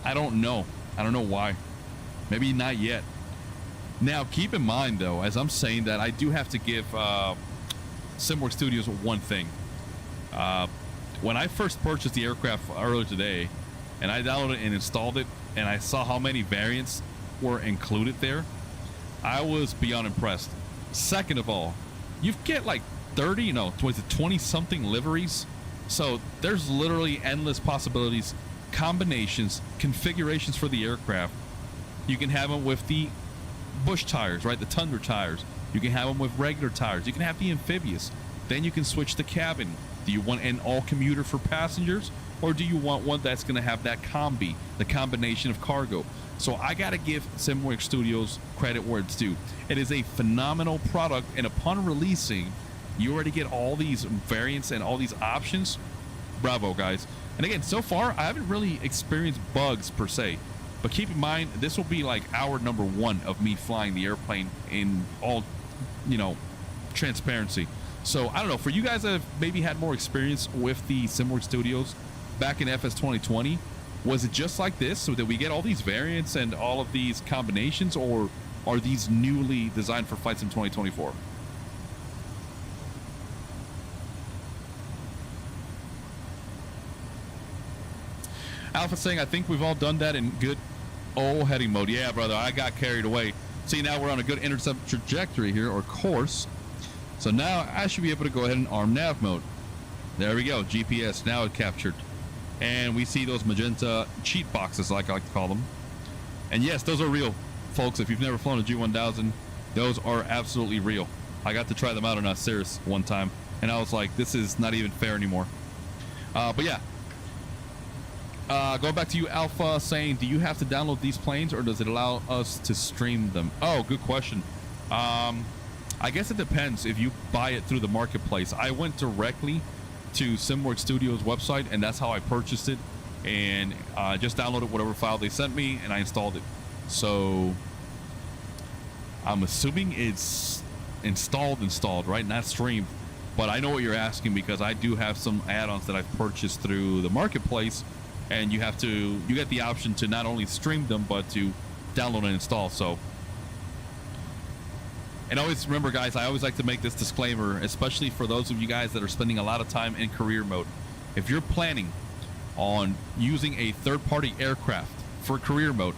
I don't know. I don't know why. Maybe not yet. Now, keep in mind, though, as I'm saying that, I do have to give SimWorks Studios one thing. When I first purchased the aircraft earlier today, and I downloaded and installed it, and I saw how many variants were included there, I was beyond impressed. Second of all, you get like 20-something liveries. So there's literally endless possibilities, combinations, configurations for the aircraft. You can have them with the bush tires, right? The Tundra tires. You can have them with regular tires. You can have the amphibious. Then you can switch the cabin. Do you want an all-commuter for passengers? Or do you want one that's going to have that combi, the combination of cargo? So I got to give SimWorks Studios credit where it's due. It is a phenomenal product, and upon releasing, you already get all these variants and all these options. Bravo, guys. And again, so far, I haven't really experienced bugs per se. But keep in mind, this will be like hour number 1 of me flying the airplane in all, transparency. So I don't know, for you guys that have maybe had more experience with the SimWorks Studios back in FS 2020, was it just like this? So did we get all these variants and all of these combinations, or are these newly designed for Flight Sim 2024? Alpha saying, I think we've all done that in good old heading mode. Yeah, brother, I got carried away. See, now we're on a good intercept trajectory here, or course. So now I should be able to go ahead and arm nav mode. There we go. GPS now captured. And we see those magenta cheat boxes, like I like to call them. And yes, those are real, folks. If you've never flown a G1000, those are absolutely real. I got to try them out on Cirrus one time, and I was like, this is not even fair anymore. But yeah. Going back to you, Alpha, saying, do you have to download these planes, or does it allow us to stream them? Oh, good question. I guess it depends if you buy it through the marketplace. I went directly to SimWorks Studios website, and that's how I purchased it, and just downloaded whatever file they sent me, and I installed it. So I'm assuming it's installed, right? Not streamed. But I know what you're asking, because I do have some add-ons that I've purchased through the marketplace, and you get the option to not only stream them, but to download and install. So And always remember, guys, I always like to make this disclaimer, especially for those of you guys that are spending a lot of time in career mode. If you're planning on using a third-party aircraft for career mode,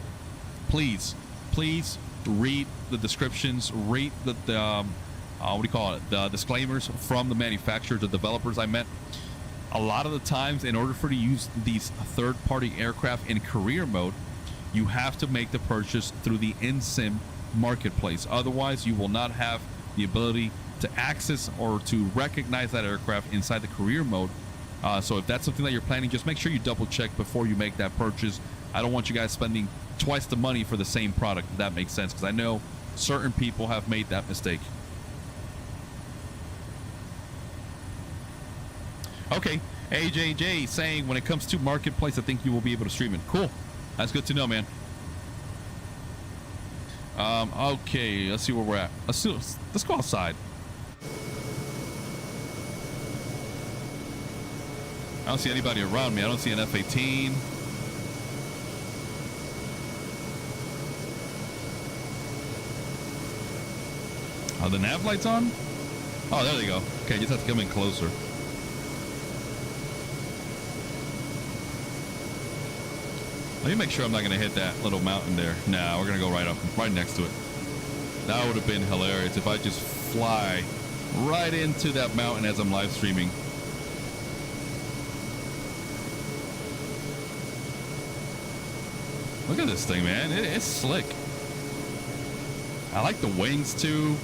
please read the descriptions, read the what do you call it, the disclaimers from the manufacturers, the developers I met. A lot of the times, in order for you to use these third-party aircraft in career mode, you have to make the purchase through the in-sim marketplace. Otherwise, you will not have the ability to access or to recognize that aircraft inside the career mode. So if that's something that you're planning, just make sure you double check before you make that purchase. I don't want you guys spending twice the money for the same product, if that makes sense, because I know certain people have made that mistake. Okay, AJJ saying when it comes to marketplace, I think you will be able to stream it. Cool, that's good to know, man. Okay, let's see where we're at. Let's go outside. I don't see anybody around me. I don't see an F-18. Are the nav lights on? Oh, there they go. Okay, just have to come in closer. Let me make sure I'm not going to hit that little mountain there. Nah, we're going to go right next to it. That would have been hilarious if I just fly right into that mountain as I'm live streaming. Look at this thing, man. It's slick. I like the wings too.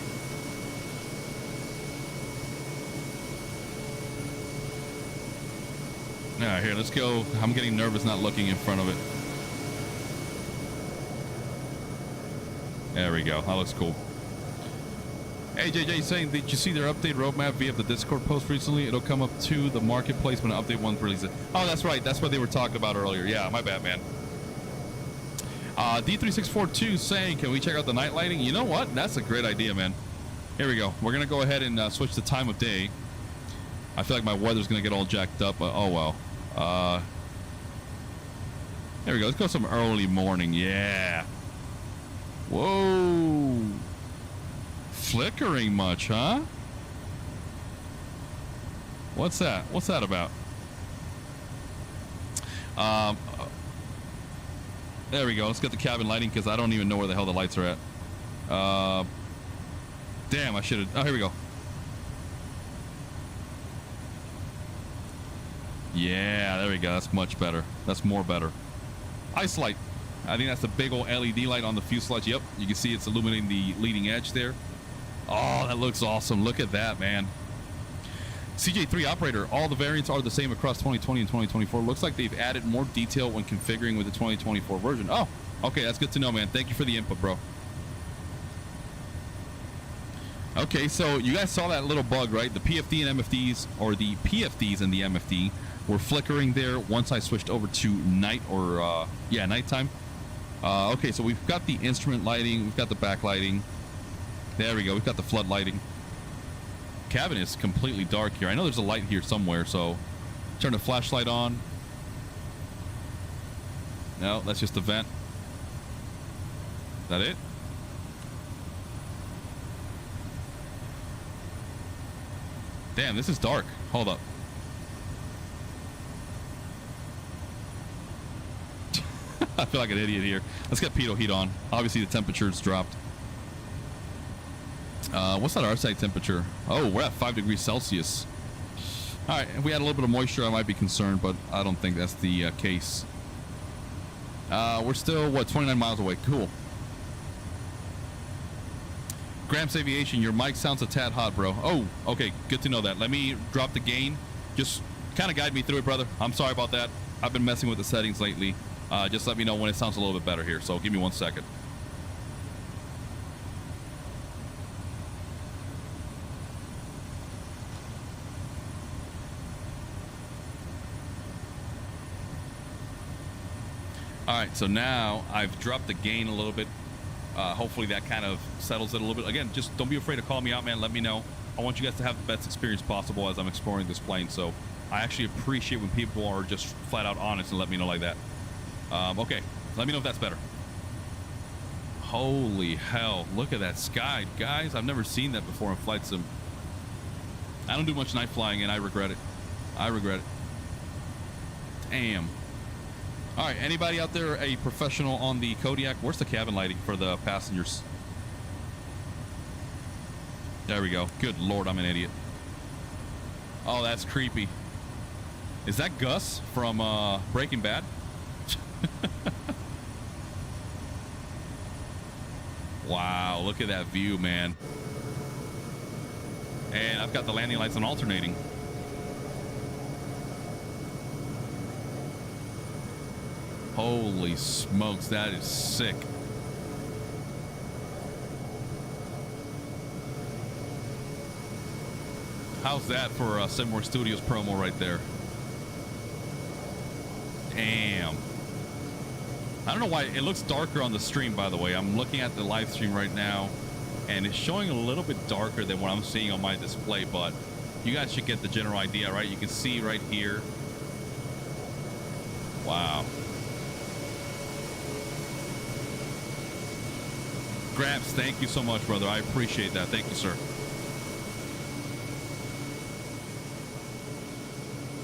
All right, here, let's go. I'm getting nervous not looking in front of it. There we go. That looks cool. Hey, JJ saying, did you see their update roadmap via the Discord post recently? It'll come up to the marketplace when update 1 releases. Oh, that's right. That's what they were talking about earlier. Yeah, my bad, man. D3642 saying, can we check out the night lighting? You know what? That's a great idea, man. Here we go. We're going to go ahead and switch the time of day. I feel like my weather's going to get all jacked up. Oh, well. There we go. Let's go some early morning. Yeah. Whoa. Flickering much, huh? What's that? What's that about? There we go. Let's get the cabin lighting because I don't even know where the hell the lights are at. Damn, I should have. Oh, here we go. Yeah, there we go. That's much better. That's more better. Ice light. I think that's the big old LED light on the fuselage. Yep, you can see it's illuminating the leading edge there. Oh, that looks awesome. Look at that, man. CJ3 operator, all the variants are the same across 2020 and 2024. Looks like they've added more detail when configuring with the 2024 version. Oh, okay, that's good to know, man. Thank you for the input, bro. Okay, so you guys saw that little bug, right? The PFD and MFDs, or the PFDs and the MFD, were flickering there once I switched over to night, or yeah, nighttime. Okay, so we've got the instrument lighting, we've got the back lighting. There we go, we've got the flood lighting. Cabin is completely dark here. I know there's a light here somewhere, so turn the flashlight on. No, that's just the vent. Is that it? Damn, this is dark. Hold up. I feel like an idiot here. Let's get pitot heat on. Obviously, the temperature's dropped. What's that outside temperature? Oh, we're at 5 degrees Celsius. All right, if we had a little bit of moisture, I might be concerned, but I don't think that's the case. We're still, what, 29 miles away. Cool. Gramps Aviation, your mic sounds a tad hot, bro. Oh, okay, good to know that. Let me drop the gain. Just kind of guide me through it, brother. I'm sorry about that. I've been messing with the settings lately. Just let me know when it sounds a little bit better here. So give me 1 second. All right, so now I've dropped the gain a little bit. Hopefully that kind of settles it a little bit. Again, just don't be afraid to call me out, man. Let me know. I want you guys to have the best experience possible as I'm exploring this plane. So I actually appreciate when people are just flat out honest and let me know like that. Okay, let me know if that's better. Holy hell. Look at that sky, guys. I've never seen that before in flight sim. I don't do much night flying, and I regret it. I regret it. Damn. All right, anybody out there a professional on the Kodiak? Where's the cabin lighting for the passengers? There we go. Good Lord, I'm an idiot. Oh, that's creepy. Is that Gus from Breaking Bad? Wow, look at that view, man. And I've got the landing lights on alternating. Holy smokes, that is sick. How's that for a Similar Studios promo right there? Damn. I don't know why it looks darker on the stream, by the way. I'm looking at the live stream right now, and it's showing a little bit darker than what I'm seeing on my display, but you guys should get the general idea, right? You can see right here. Wow. Gramps, thank you so much, brother. I appreciate that. Thank you, sir.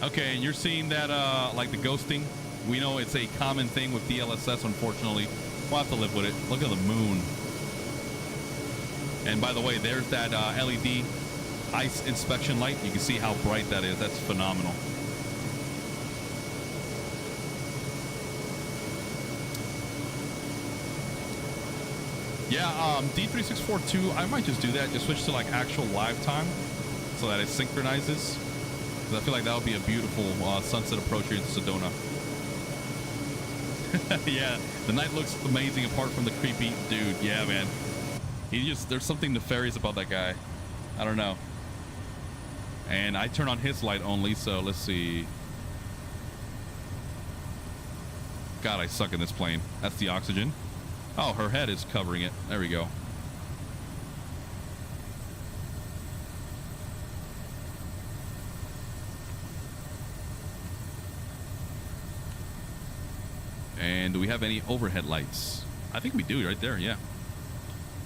Okay, and you're seeing that, like the ghosting. We know it's a common thing with DLSS, unfortunately. We'll have to live with it. Look at the moon. And by the way, there's that LED ice inspection light. You can see how bright that is. That's phenomenal. Yeah, D3642, I might just do that. Just switch to like actual live time so that it synchronizes. Because I feel like that would be a beautiful sunset approach here into Sedona. Yeah, the night looks amazing apart from the creepy dude. Yeah, man. There's something nefarious about that guy. I don't know. And I turn on his light only, so let's see. God, I suck in this plane. That's the oxygen. Oh, her head is covering it. There we go. And do we have any overhead lights? I think we do right there, yeah.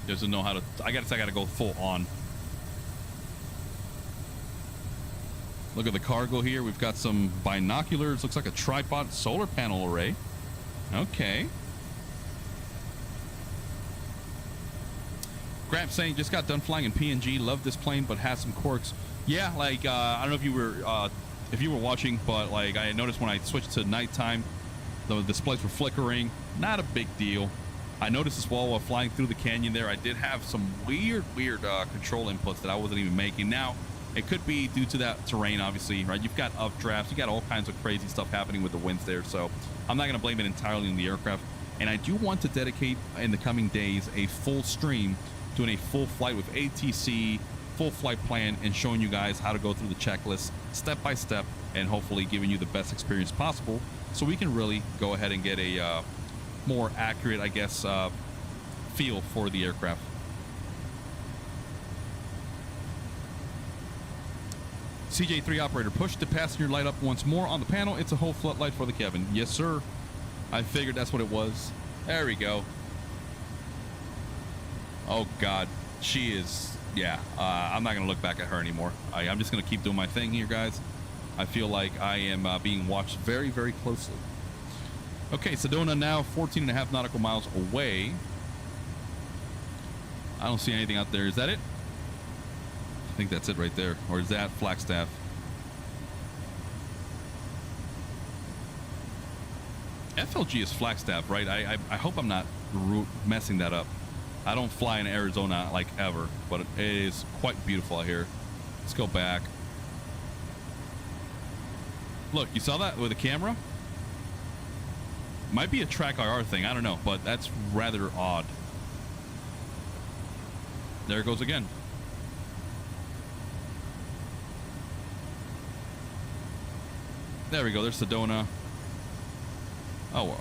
Doesn't know how to... I gotta go full on. Look at the cargo here. We've got some binoculars. Looks like a tripod solar panel array. Okay. Gramps saying, just got done flying in PNG. Love this plane, but has some quirks. Yeah, like, I don't know if you were watching, but like I noticed when I switched to nighttime, the displays were flickering. Not a big deal. I noticed as well while flying through the canyon there, I did have some weird control inputs that I wasn't even making. Now, it could be due to that terrain, obviously, right? You've got updrafts, you got all kinds of crazy stuff happening with the winds there, so I'm not going to blame it entirely on the aircraft. And I do want to dedicate in the coming days a full stream doing a full flight with ATC, full flight plan, and showing you guys how to go through the checklist step by step, and hopefully giving you the best experience possible, so we can really go ahead and get a more accurate, I guess, feel for the aircraft. CJ3 operator, push the passenger light up once more on the panel. It's a whole floodlight for the cabin. Yes, sir. I figured that's what it was. There we go. Oh, God. She is... Yeah, I'm not going to look back at her anymore. I'm just going to keep doing my thing here, guys. I feel like I am being watched very, very closely. Okay, Sedona now 14.5 nautical miles away. I don't see anything out there. Is that it? I think that's it right there. Or is that Flagstaff? FLG is Flagstaff, right? I hope I'm not messing that up. I don't fly in Arizona like ever, but it is quite beautiful out here. Let's go back. Look, you saw that with the camera? Might be a track IR thing, I don't know, but that's rather odd. There it goes again. There we go, there's Sedona. Oh,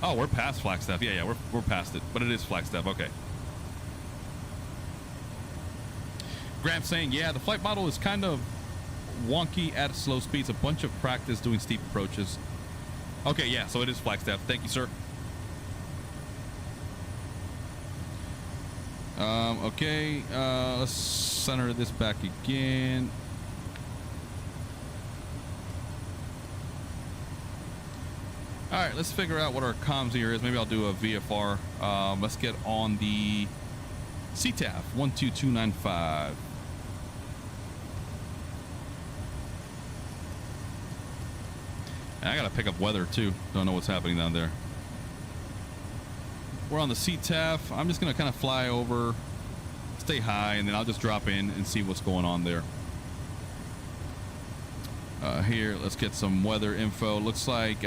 oh, we're past Flagstaff. Yeah, we're past it, but it is Flagstaff. Okay. Gramps saying, yeah, the flight model is kind of wonky at slow speeds. A bunch of practice doing steep approaches. Okay, yeah, so it is Flagstaff. Thank you, sir. Okay, let's center this back again. All right, let's figure out what our comms here is. Maybe I'll do a VFR. Let's get on the CTAF 12295. And I gotta pick up weather too. Don't know what's happening down there. We're on the CTAF. I'm just gonna kind of fly over, stay high, and then I'll just drop in and see what's going on there. Here, let's get some weather info. Looks like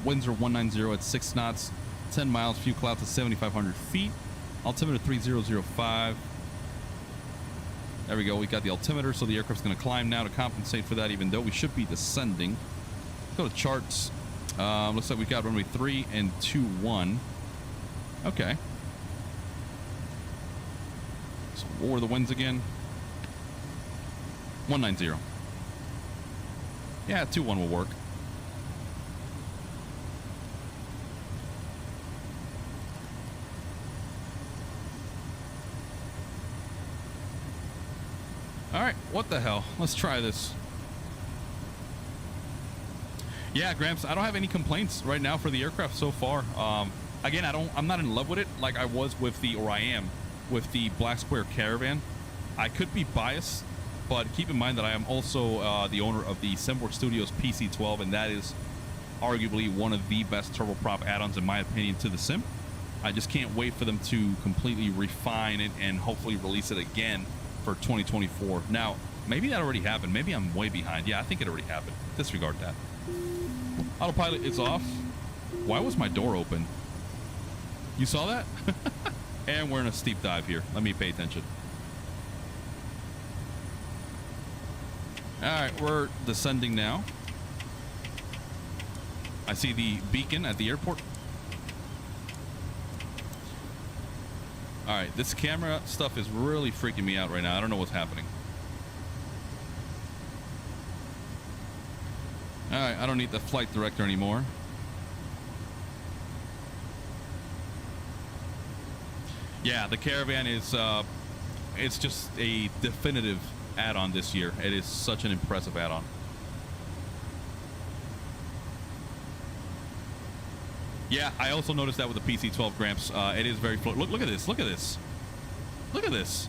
winds are 190 at 6 knots, 10 miles, few clouds at 7,500 feet. Altimeter 3005. There we go. We got the altimeter, so the aircraft's going to climb now to compensate for that, even though we should be descending. Go to charts. Looks like we got runway 3 and 21. Okay. So what were the winds again? 190. Yeah, 2-1 will work. All right, what the hell? Let's try this. Yeah, Gramps, I don't have any complaints right now for the aircraft so far. Again, I'm not in love with it like I was with I am with the Black Square Caravan. I could be biased, but keep in mind that I am also the owner of the Simworks Studios PC-12, and that is arguably one of the best turboprop add-ons, in my opinion, to the sim. I just can't wait for them to completely refine it and hopefully release it again for 2024. Now, maybe that already happened. Maybe I'm way behind. Yeah, I think it already happened. Disregard that. Autopilot is off. Why was my door open? You saw that? And we're in a steep dive here. Let me pay attention. All right, we're descending now. I see the beacon at the airport. All right, this camera stuff is really freaking me out right now. I don't know what's happening. All right, I don't need the flight director anymore. Yeah, the Caravan is, it's just a definitive add-on this year. It is such an impressive add-on. Yeah, I also noticed that with the PC-12 Gramps. It is very float. Look at this. Look at this. Look at this.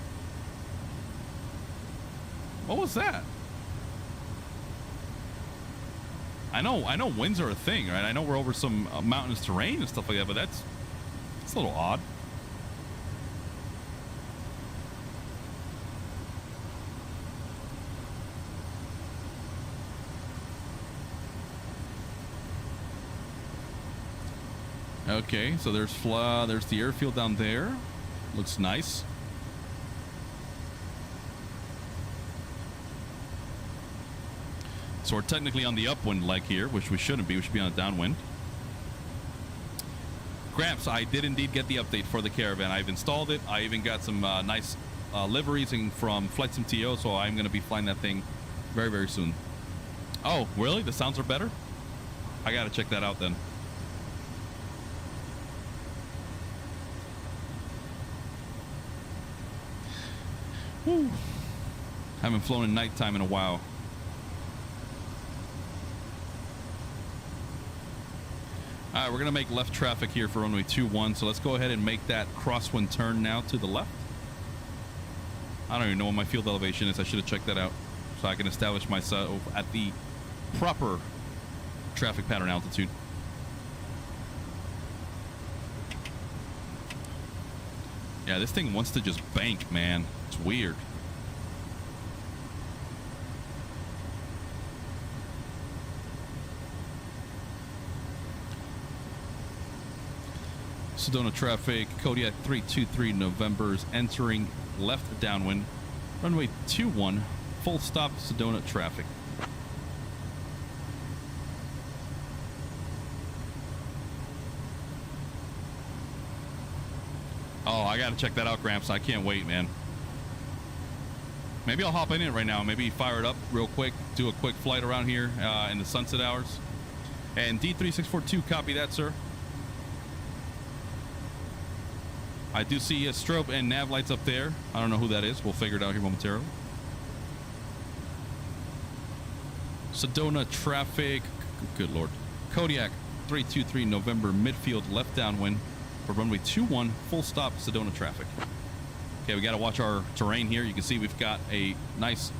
What was that? I know winds are a thing, right? I know we're over some mountainous terrain and stuff like that, but that's a little odd. Okay, so there's the airfield down there. Looks nice. So we're technically on the upwind leg here, which we shouldn't be. We should be on a downwind. Gramps, I did indeed get the update for the Caravan. I've installed it. I even got some nice liveries from Flight Sim TO, so I'm going to be flying that thing very, very soon. Oh, really? The sounds are better? I got to check that out then. Whew. Haven't flown in nighttime in a while. All right, we're going to make left traffic here for runway 21, so let's go ahead and make that crosswind turn now to the left. I don't even know what my field elevation is. I should have checked that out so I can establish myself at the proper traffic pattern altitude. Yeah, this thing wants to just bank, man. It's weird. Sedona traffic, Kodiak 323 November is entering left downwind. Runway 21, full stop Sedona traffic. Oh, I gotta check that out, Gramps. I can't wait, man. Maybe I'll hop in it right now. Maybe fire it up real quick. Do a quick flight around here in the sunset hours. And D3642, copy that, sir. I do see a strobe and nav lights up there. I don't know who that is. We'll figure it out here momentarily. Sedona traffic. Good lord. Kodiak 323 November midfield left downwind for runway 21 full stop Sedona traffic. Okay, we got to watch our terrain here. You can see we've got a nice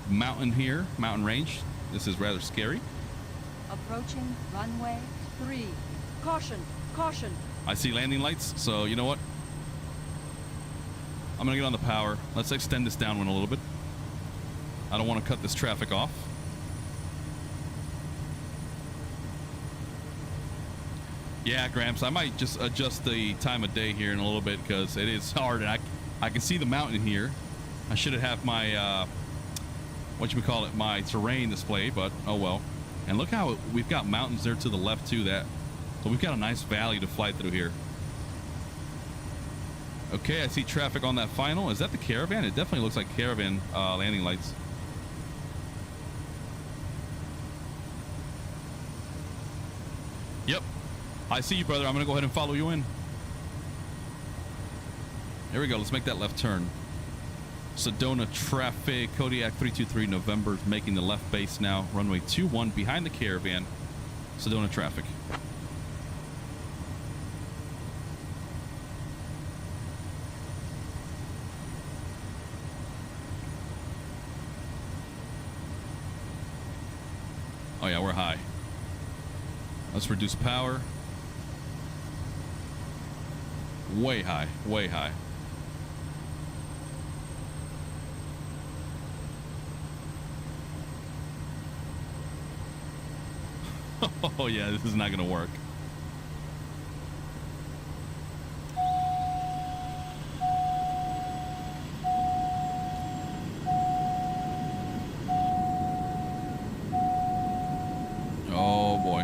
mountain here, mountain range. This is rather scary. Approaching runway 3. Caution, caution. I see landing lights, so you know what? I'm gonna get on the power. Let's extend this downwind a little bit. I don't want to cut this traffic off. Yeah, Gramps, I might just adjust the time of day here in a little bit because it is hard, and I can see the mountain here. I should have my my terrain display, but oh well. And look how we've got mountains there to the left too. So we've got a nice valley to fly through here. Okay, I see traffic on that final. Is that the Caravan? It definitely looks like Caravan landing lights. Yep. I see you, brother. I'm going to go ahead and follow you in. There we go. Let's make that left turn. Sedona traffic. Kodiak 323 November is making the left base now. Runway 21 behind the Caravan. Sedona traffic. Oh yeah, we're high. Let's reduce power. Way high, way high. Oh yeah, this is not gonna work. Oh boy.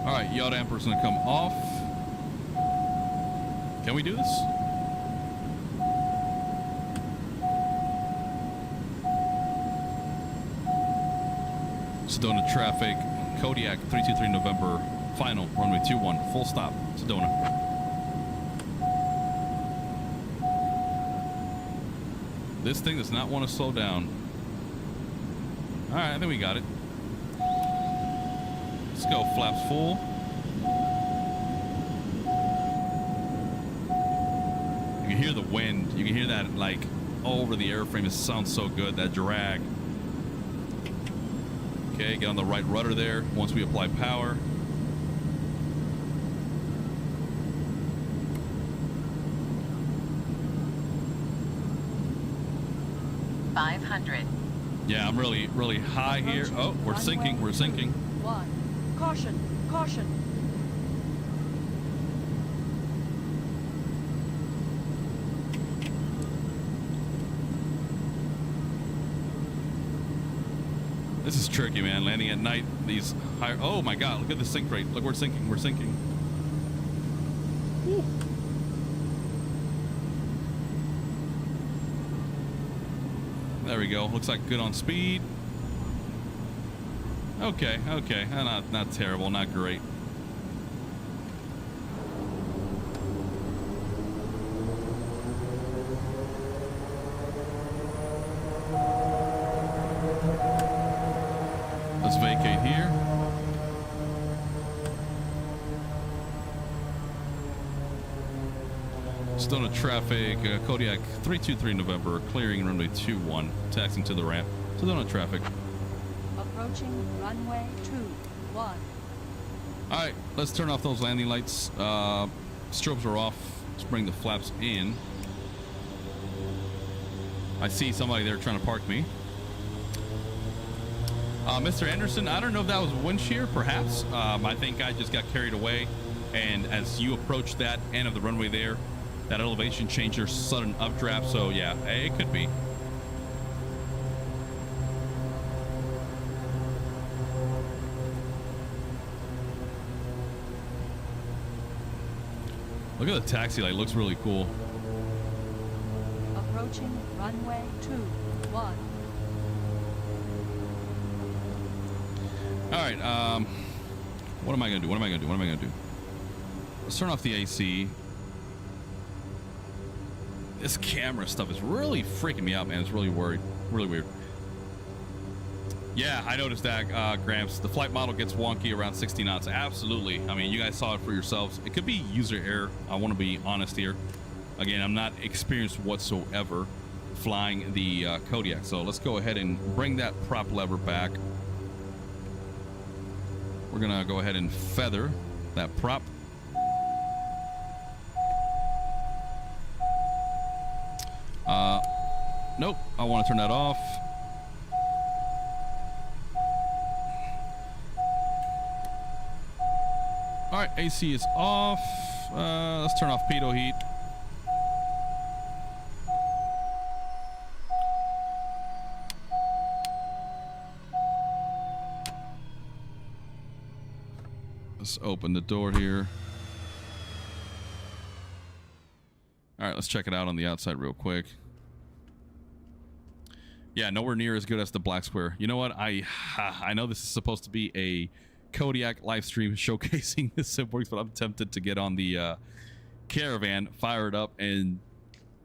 All right, yaw damper's gonna come off. Can we do this? Sedona traffic, Kodiak 323 November, final, runway 21, full stop, Sedona. This thing does not want to slow down. All right, I think we got it. Let's go, flaps full. You can hear the wind. You can hear that like all over the airframe. It sounds so good, that drag. Okay, get on the right rudder there once we apply power. Yeah, I'm really, really high here. Oh, we're sinking. We're sinking. 1. Caution, caution. This is tricky, man. Landing at night, these higher. Oh my God! Look at the sink rate. Look, we're sinking. We're sinking. Woo. There we go. Looks like good on speed. Okay, okay. Not terrible. Not great. Let's vacate here. Sedona traffic, Kodiak 323 November, clearing runway 21, taxiing to the ramp. Sedona traffic. Approaching runway 21. All right, let's turn off those landing lights. Strobes are off. Let's bring the flaps in. I see somebody there trying to park me. Mr. Anderson, I don't know if that was wind shear, perhaps. I think I just got carried away, and as you approach that end of the runway there, that elevation changed your sudden updraft, so yeah, it could be. Look at the taxi light, looks really cool. Approaching runway 21. All right, what am I gonna do? What am I gonna do? Let's turn off the AC. This camera stuff is really freaking me out, man. It's really worried. Really weird. Yeah, I noticed that, Gramps. The flight model gets wonky around 60 knots. Absolutely. I mean, you guys saw it for yourselves. It could be user error. I want to be honest here. Again, I'm not experienced whatsoever flying the Kodiak. So let's go ahead and bring that prop lever back. We're going to go ahead and feather that prop. Nope. I want to turn that off. All right, AC is off. Let's turn off pitot heat. Let's open the door here. All right, let's check it out on the outside real quick. Yeah, nowhere near as good as the black square. You know what? I know this is supposed to be a Kodiak live stream showcasing the SimWorks, but I'm tempted to get on the Caravan, fire it up, and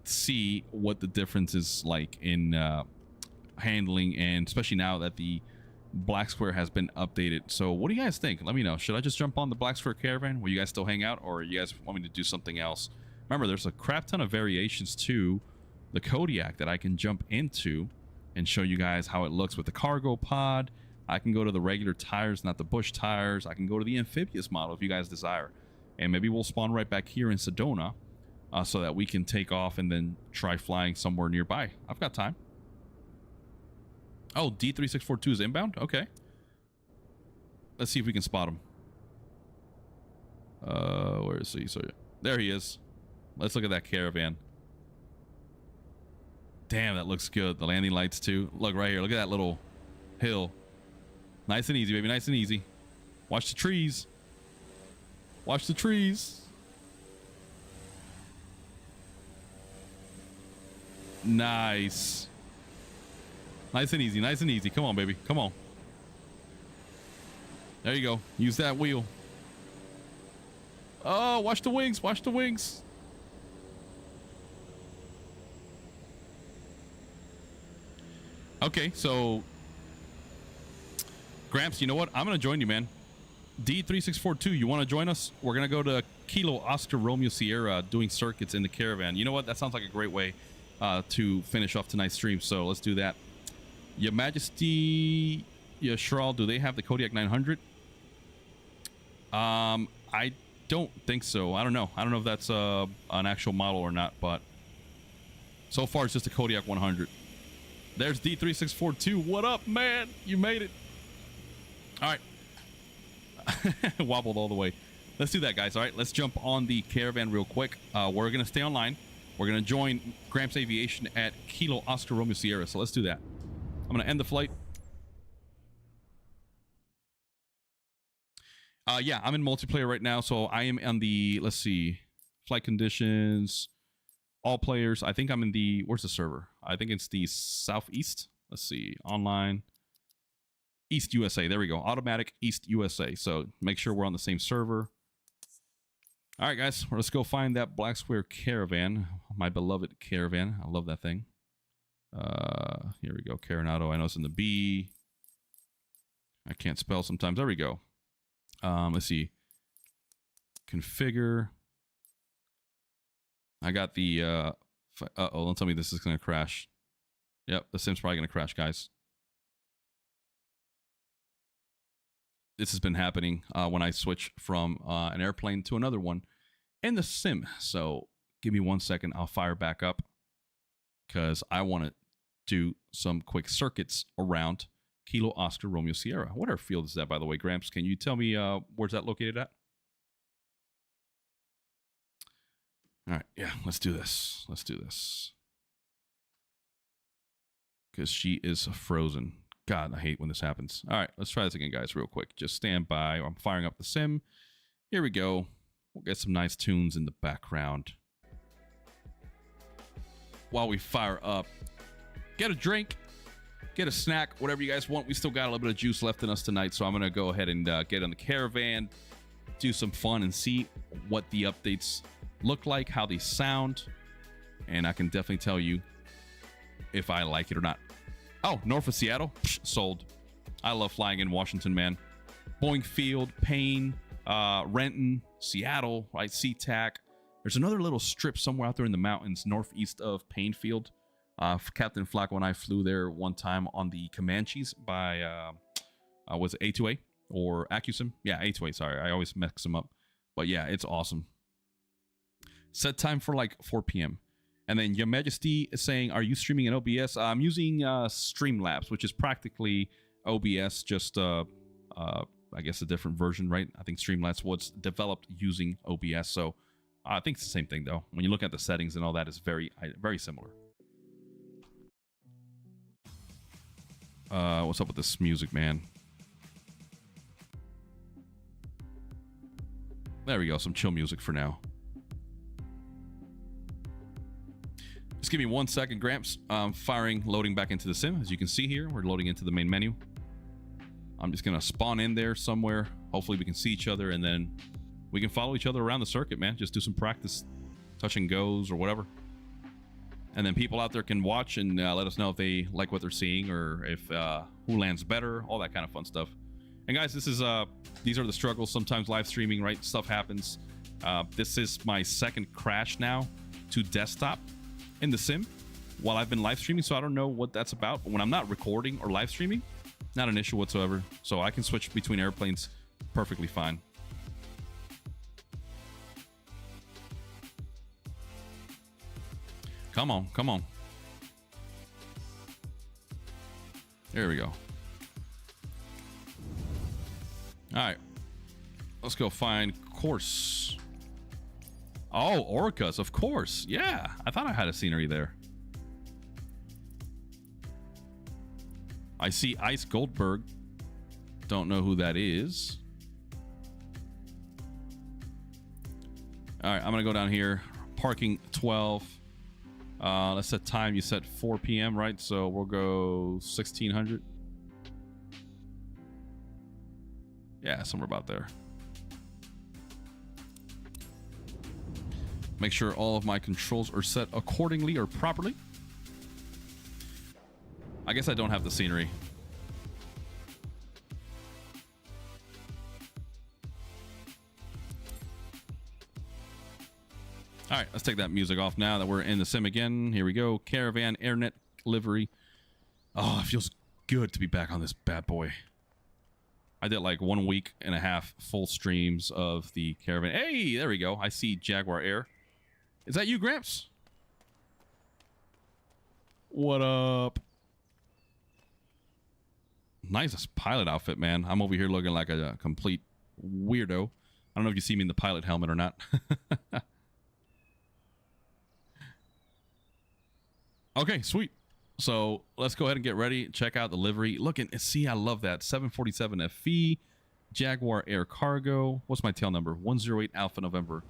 see what the difference is like in handling, and especially now that the black square has been updated. So what do you guys think? Let me know. Should I just jump on the black square Caravan? Will you guys still hang out, or you guys want me to do something else? Remember, there's a crap ton of variations to the Kodiak that I can jump into and show you guys how it looks with the cargo pod. I can go to the regular tires, not the bush tires. I can go to the amphibious model if you guys desire. And maybe we'll spawn right back here in Sedona so that we can take off and then try flying somewhere nearby. I've got time. Oh, D3642 is inbound? Okay. Let's see if we can spot him. Where is he? So there he is. Let's look at that Caravan. Damn, that looks good. The landing lights too. Look right here. Look at that little hill. Nice and easy, baby. Nice and easy. Watch the trees. Watch the trees. Nice. Nice and easy. Nice and easy. Come on, baby. Come on. There you go. Use that wheel. Oh, watch the wings. Watch the wings. Okay, so Gramps, you know what? I'm going to join you, man. D3642, you want to join us? We're going to go to Kilo Oscar Romeo Sierra doing circuits in the Caravan. You know what? That sounds like a great way to finish off tonight's stream, so let's do that. Your Majesty, Yashral, do they have the Kodiak 900? I don't think so. I don't know. I don't know if that's an actual model or not, but so far it's just a Kodiak 100. There's D3642. What up, man? You made it. All right. Wobbled all the way. Let's do that, guys. All right, let's jump on the Caravan real quick. We're going to stay online. We're going to join Gramps Aviation at Kilo Oscar Romeo Sierra. So let's do that. I'm going to end the flight. Yeah, I'm in multiplayer right now. So I am on the, let's see, flight conditions, all players. I think I'm in the, where's the server? I think it's the Southeast. Let's see, online. East USA. There we go. Automatic East USA. So make sure we're on the same server. All right, guys. Let's go find that black square Caravan. My beloved Caravan. I love that thing. Here we go. Caronado. I know it's in the B. I can't spell sometimes. There we go. Let's see. Configure. I got the... uh-oh, don't tell me this is going to crash. Yep, the sim's probably going to crash, guys. This has been happening when I switch from an airplane to another one in the sim. So give me 1 second. I'll fire back up because I want to do some quick circuits around Kilo Oscar Romeo Sierra. What airfield is that, by the way, Gramps? Can you tell me where's that located at? All right, yeah, let's do this. Let's do this. Because she is frozen. God, I hate when this happens. All right, let's try this again, guys, real quick. Just stand by. I'm firing up the sim. Here we go. We'll get some nice tunes in the background. While we fire up, get a drink, get a snack, whatever you guys want. We still got a little bit of juice left in us tonight, so I'm going to go ahead and get on the Caravan, do some fun, and see what the updates look like, how they sound. and I can definitely tell you if I like it or not. Oh, north of Seattle, sold. I love flying in Washington, man. Boeing Field, Payne, Renton, Seattle, right? SeaTac. There's another little strip somewhere out there in the mountains northeast of Payne Field. Captain Flacco and I flew there one time on the Comanches by, was it A2A or Accusum? Yeah, A2A, sorry. I always mix them up. But yeah, it's awesome. Set time for like 4 p.m. And then Your Majesty is saying, are you streaming in OBS? I'm using Streamlabs, which is practically OBS, just I guess a different version, right? I think Streamlabs was developed using OBS, so I think it's the same thing though. When you look at the settings and all that, it's very similar. What's up with this music, man? There we go, some chill music for now. Just give me 1 second, Gramps. Loading back into the sim. As you can see here, we're loading into the main menu. I'm just gonna spawn in there somewhere. Hopefully we can see each other, and then we can follow each other around the circuit, man. Just do some practice, touch and goes or whatever. And then people out there can watch and let us know if they like what they're seeing, or if who lands better, all that kind of fun stuff. And guys, this is these are the struggles. Sometimes live streaming, right? Stuff happens. This is my second crash now to desktop in the sim while I've been live streaming, so I don't know what that's about. But when I'm not recording or live streaming, not an issue whatsoever. So I can switch between airplanes perfectly fine. Come on, come on. There we go. All right, let's go find course. Oh, orcas, of course. Yeah, I thought I had a scenery there. I see Ice Goldberg. Don't know who that is. All right, I'm gonna go down here. Parking 12. Let's set time. You set 4 p.m., right? So we'll go 1600. Yeah, somewhere about there. Make sure all of my controls are set accordingly or properly. I guess I don't have the scenery. All right, let's take that music off now that we're in the sim again. Here we go. Caravan AirNet livery. Oh, it feels good to be back on this bad boy. I did like 1.5 weeks full streams of the Caravan. Hey, there we go. I see Jaguar Air. Is that you, Gramps? What up? Nice pilot outfit, man. I'm over here looking like a complete weirdo. I don't know if you see me in the pilot helmet or not. Okay, sweet. So let's go ahead and get ready. Check out the livery. Look and see, I love that 747 FE Jaguar Air Cargo. What's my tail number? 108 Alpha November.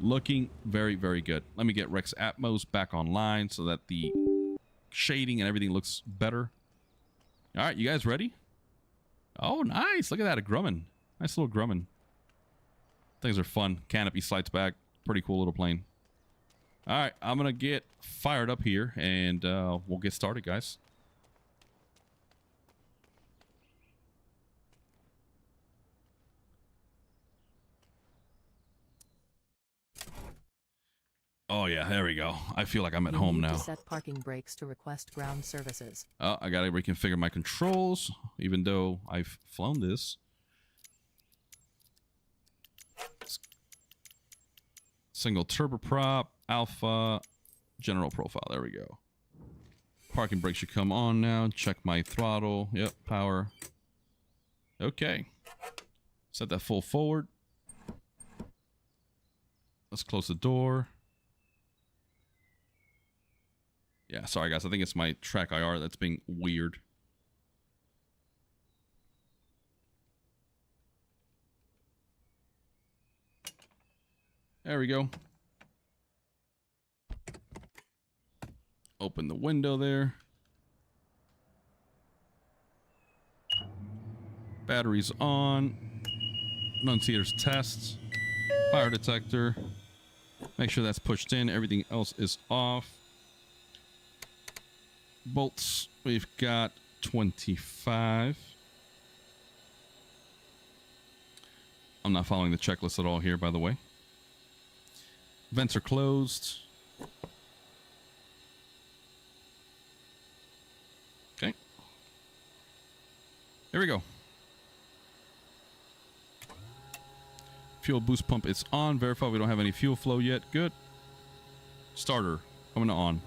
Looking very, very good. Let me get Rex Atmos back online so that the shading and everything looks better. All right, you guys ready? Oh, nice. Look at that, a Grumman. Nice little Grumman. Things are fun. Canopy slides back. Pretty cool little plane. All right, I'm going to get fired up here, and we'll get started, guys. Oh, yeah, there we go. I feel like I'm at home now. Set parking brakes to request ground services. Oh, I got to reconfigure my controls, even though I've flown this. Single turboprop, alpha, general profile. There we go. Parking brake should come on now. Check my throttle. Yep, power. Okay. Set that full forward. Let's close the door. Yeah, sorry guys. I think it's my track IR that's being weird. There we go. Open the window there. Batteries on. Annunciators test. Fire detector. Make sure that's pushed in. Everything else is off. Bolts, we've got 25. I'm not following the checklist at all here, by the way. Vents are closed. Okay. Here we go. Fuel boost pump is on. Verify we don't have any fuel flow yet. Good. Starter coming on.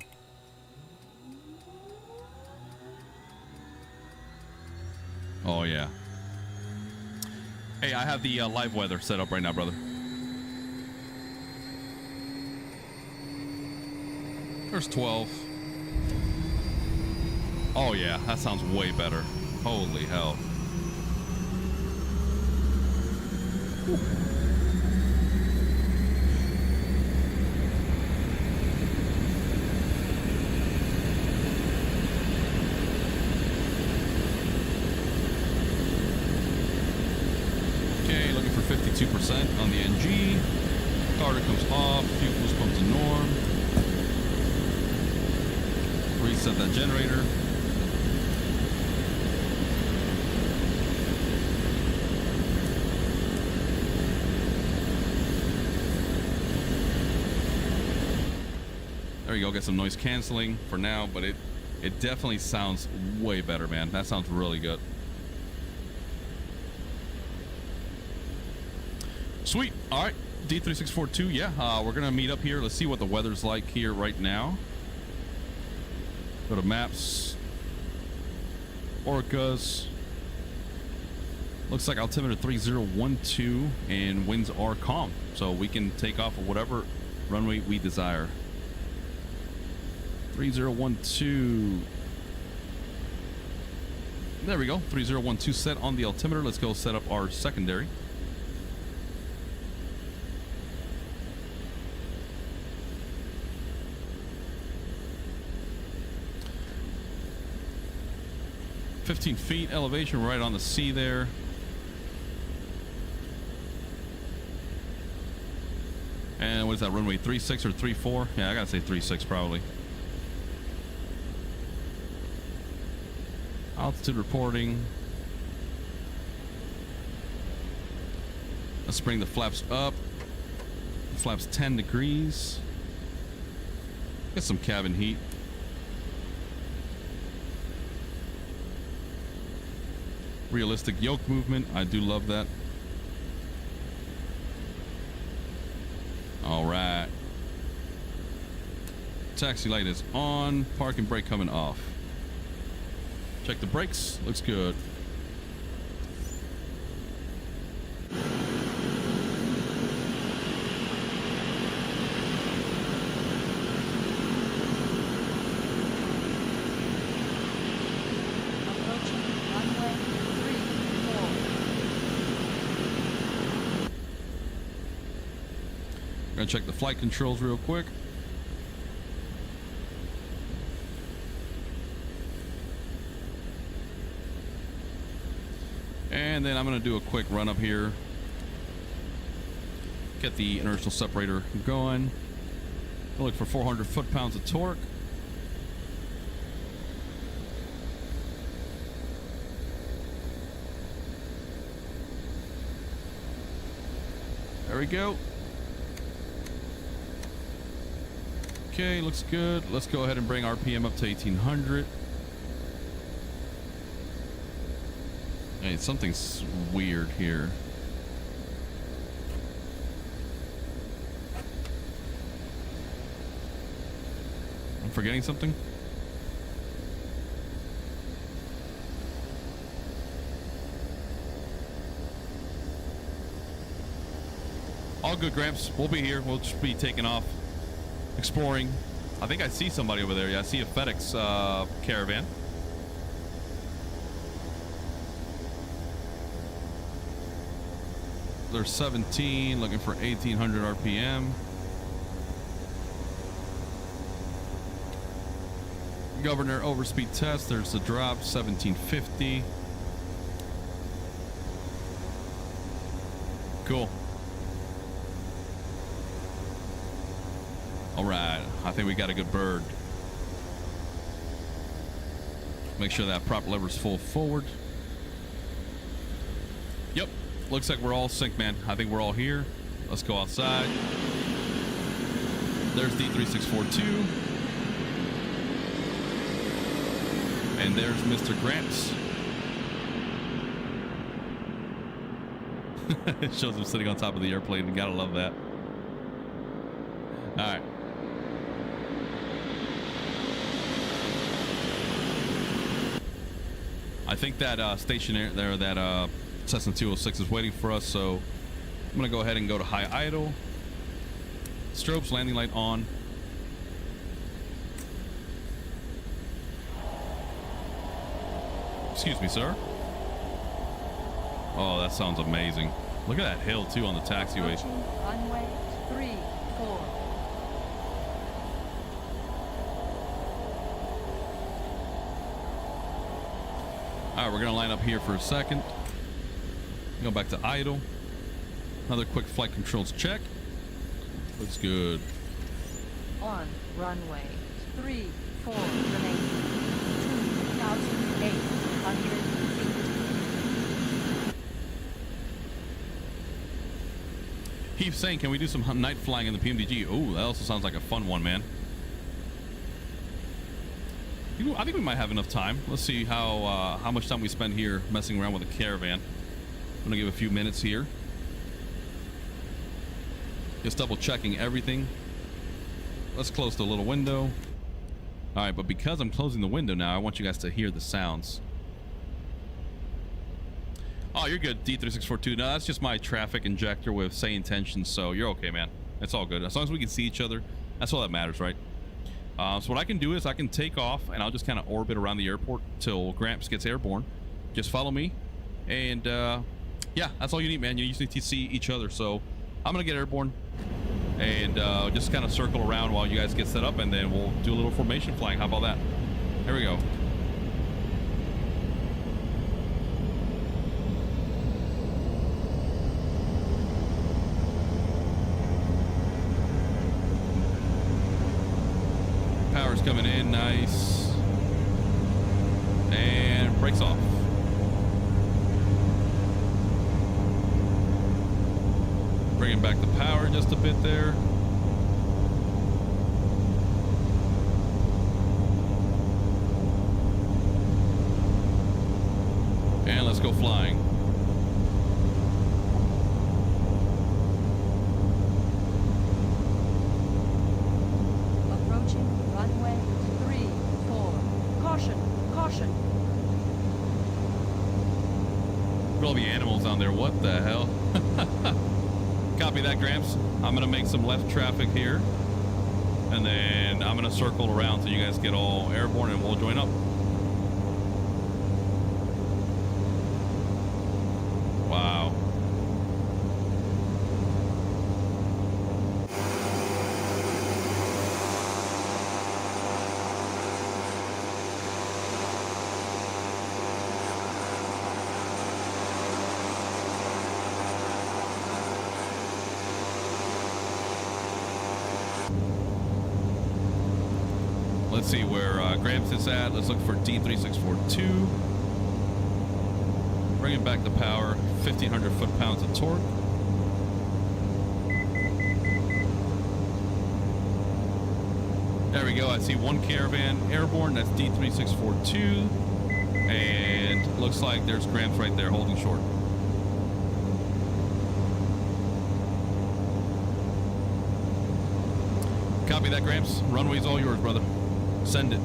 Oh yeah. Hey, I have the live weather set up right now, brother. There's 12. Oh yeah, that sounds way better. Holy hell. Whew. Okay, looking for 52% on the NG. Starter comes off. Fuel boost pump to norm. Reset that generator. There you go. Get some noise canceling for now, but it definitely sounds way better, man. That sounds really good. Sweet. All right, D3642. Yeah, we're gonna meet up here. Let's see what the weather's like here right now. Go to maps. Orcas. Looks like altimeter 3012 and winds are calm, so we can take off of whatever runway we desire. 3012. There we go. 3012 set on the altimeter. Let's go set up our secondary. .15 feet elevation right on the sea there. And what is that, runway 36 or 34? Yeah, I gotta say 36 probably. Altitude reporting. Let's bring the flaps up. Flaps 10 degrees. Get some cabin heat. Realistic yoke movement. I do love that. All right. Taxi light is on. Parking brake coming off. Check the brakes. Looks good. Gonna check the flight controls real quick. And then I'm gonna do a quick run up here. Get the inertial separator going. Look for 400 foot-pounds of torque. There we go. Okay, looks good. Let's go ahead and bring RPM up to 1800. Hey, something's weird here. I'm forgetting something. All good, Gramps. We'll be here. We'll just be taking off. Exploring. I think I see somebody over there. Yeah, I see a FedEx Caravan. There's 17, looking for 1800 RPM. Governor overspeed test. There's the drop, 1750. Cool. I think we got a good bird. Make sure that prop lever is full forward. Yep, looks like we're all synced, man. I think we're all here. Let's go outside. There's D3642. And there's Mr. Gramps. It shows him sitting on top of the airplane. You gotta love that. All right. I think that stationary there, that Cessna 206 is waiting for us, so I'm gonna go ahead and go to high idle. Strobes, landing light on. Excuse me, sir. Oh, that sounds amazing. Look at that hill too on the taxiway. Approaching runway 34. All right, we're gonna line up here for a second. Go back to idle. Another quick flight controls check. Looks good. On runway 34 remaining 2,800 feet. Heath saying, can we do some night flying in the PMDG? Oh, that also sounds like a fun one, man. I think we might have enough time. Let's see how much time we spend here messing around with the Caravan. I'm gonna give a few minutes here. Just double checking everything. Let's close the little window. All right, but because I'm closing the window now, I want you guys to hear the sounds. Oh, you're good, D3642. No, that's just my traffic injector with say intentions, so you're okay, man. It's all good. As long as we can see each other, that's all that matters, right? So what I can do is I can take off, and I'll just kind of orbit around the airport till Gramps gets airborne. Just follow me, and yeah, that's all you need, man. You just need to see each other. So I'm gonna get airborne, and just kind of circle around while you guys get set up, and then we'll do a little formation flying. How about that? Here we go. Power's coming in, nice. And brakes off. Bringing back the power just a bit there. And let's go flying. Approaching runway 34. Caution, caution. Look at all the animals down there. What the hell? Copy that, Gramps. I'm gonna make some left traffic here, and then I'm gonna circle around till you guys get all airborne, and we'll join up. Wow. Let's see where Gramps is at. Let's look for D3642. Bringing back the power, 1,500 foot-pounds of torque. There we go. I see one Caravan airborne. That's D3642. And looks like there's Gramps right there holding short. Copy that, Gramps. Runway's all yours, brother. Send it.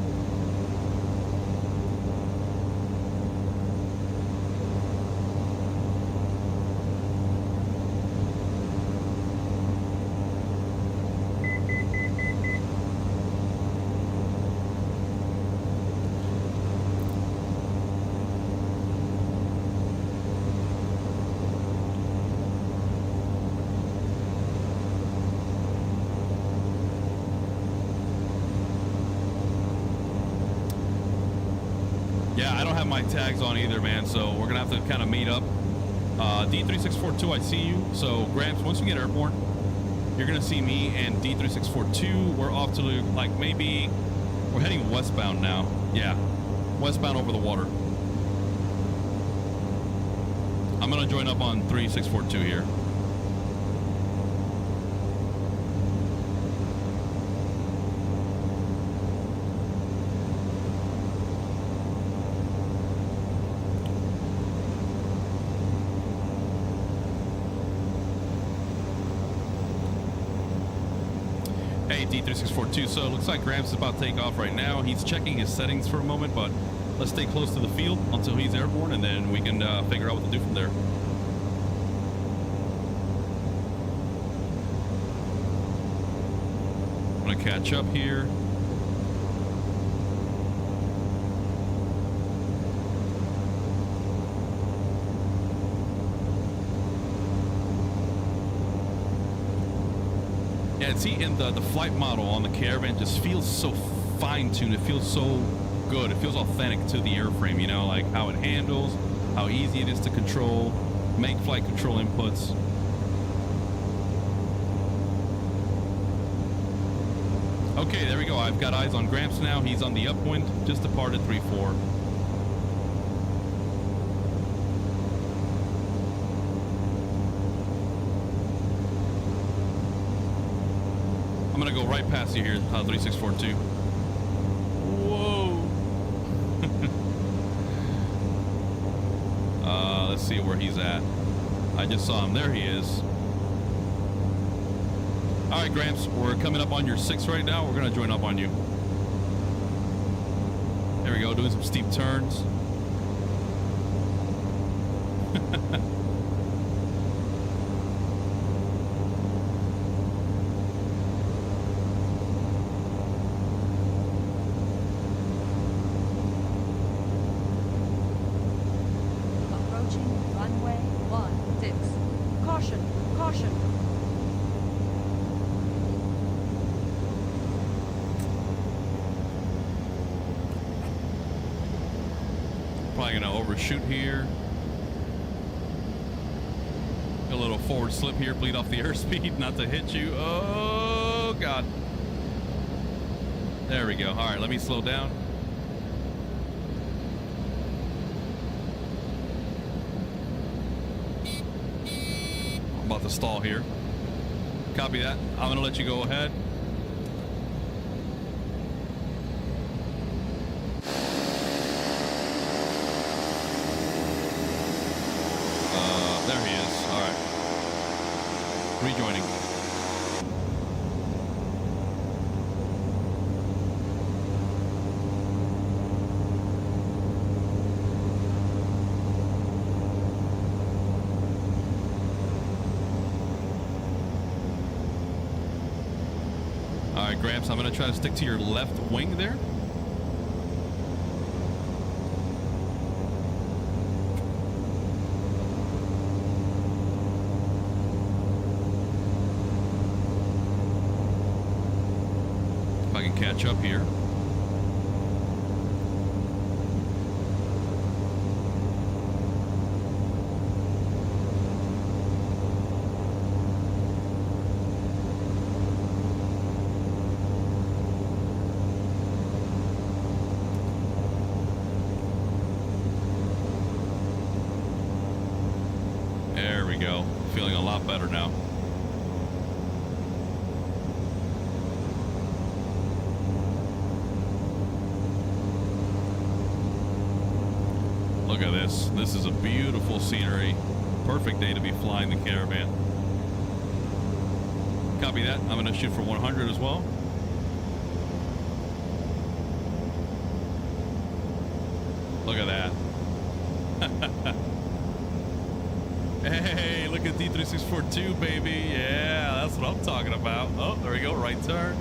Yeah, I don't have my tags on either, man, so we're gonna have to kind of meet up. D3642, I see you. So Gramps, once you get airborne, you're gonna see me and D3642. We're off to like maybe we're heading westbound now. Yeah, westbound over the water. I'm gonna join up on 3642 here. Hey, D3642. So it looks like Gramps is about to take off right now. He's checking his settings for a moment, but let's stay close to the field until he's airborne, and then we can figure out what to do from there. I'm gonna catch up here. Yeah, see, and the flight model on the Caravan just feels so fine-tuned. It feels so good. It feels authentic to the airframe, you know, like how it handles, how easy it is to control, make flight control inputs. Okay, there we go. I've got eyes on Gramps now. He's on the upwind, just departed 3-4. I'm gonna go right past you here, 3642. Whoa. Let's see where he's at. I just saw him. There he is. All right, Gramps, we're coming up on your 6 right now. We're gonna join up on you. There we go, doing some steep turns. Probably gonna overshoot here. A little forward slip here, bleed off the airspeed, not to hit you. Oh God. There we go. All right, let me slow down. I'm about to stall here. Copy that. I'm gonna let you go ahead. There he is. All right. Rejoining. All right, Gramps, I'm going to try to stick to your left wing there. Catch up here. There we go. Feeling a lot better now. Look at this. This is a beautiful scenery. Perfect day to be flying the Caravan. Copy that. I'm going to shoot for 100 as well. Look at that. Hey, look at D3642, baby. Yeah, that's what I'm talking about. Oh, there we go. Right turn.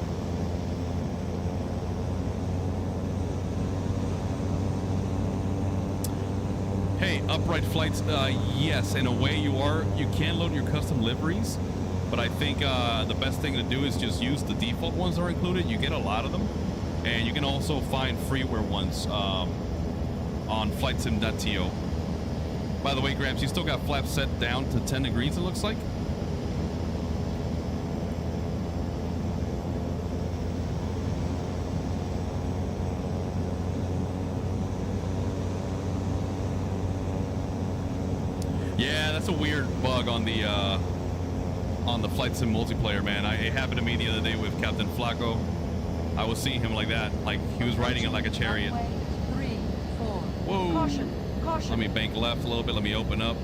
Hey, upright flights, yes, in a way you can load your custom liveries, but I think the best thing to do is just use the default ones that are included. You get a lot of them, and you can also find freeware ones on flightsim.to. By the way, Gramps, you still got flaps set down to 10 degrees, it looks like. that's a weird bug on the Flight Sim multiplayer, man. It happened to me the other day with Captain Flacco. I was seeing him like that, like he was riding it like a chariot. Runway 34. Whoa. Caution, caution. Let me bank left a little bit. Let me open up.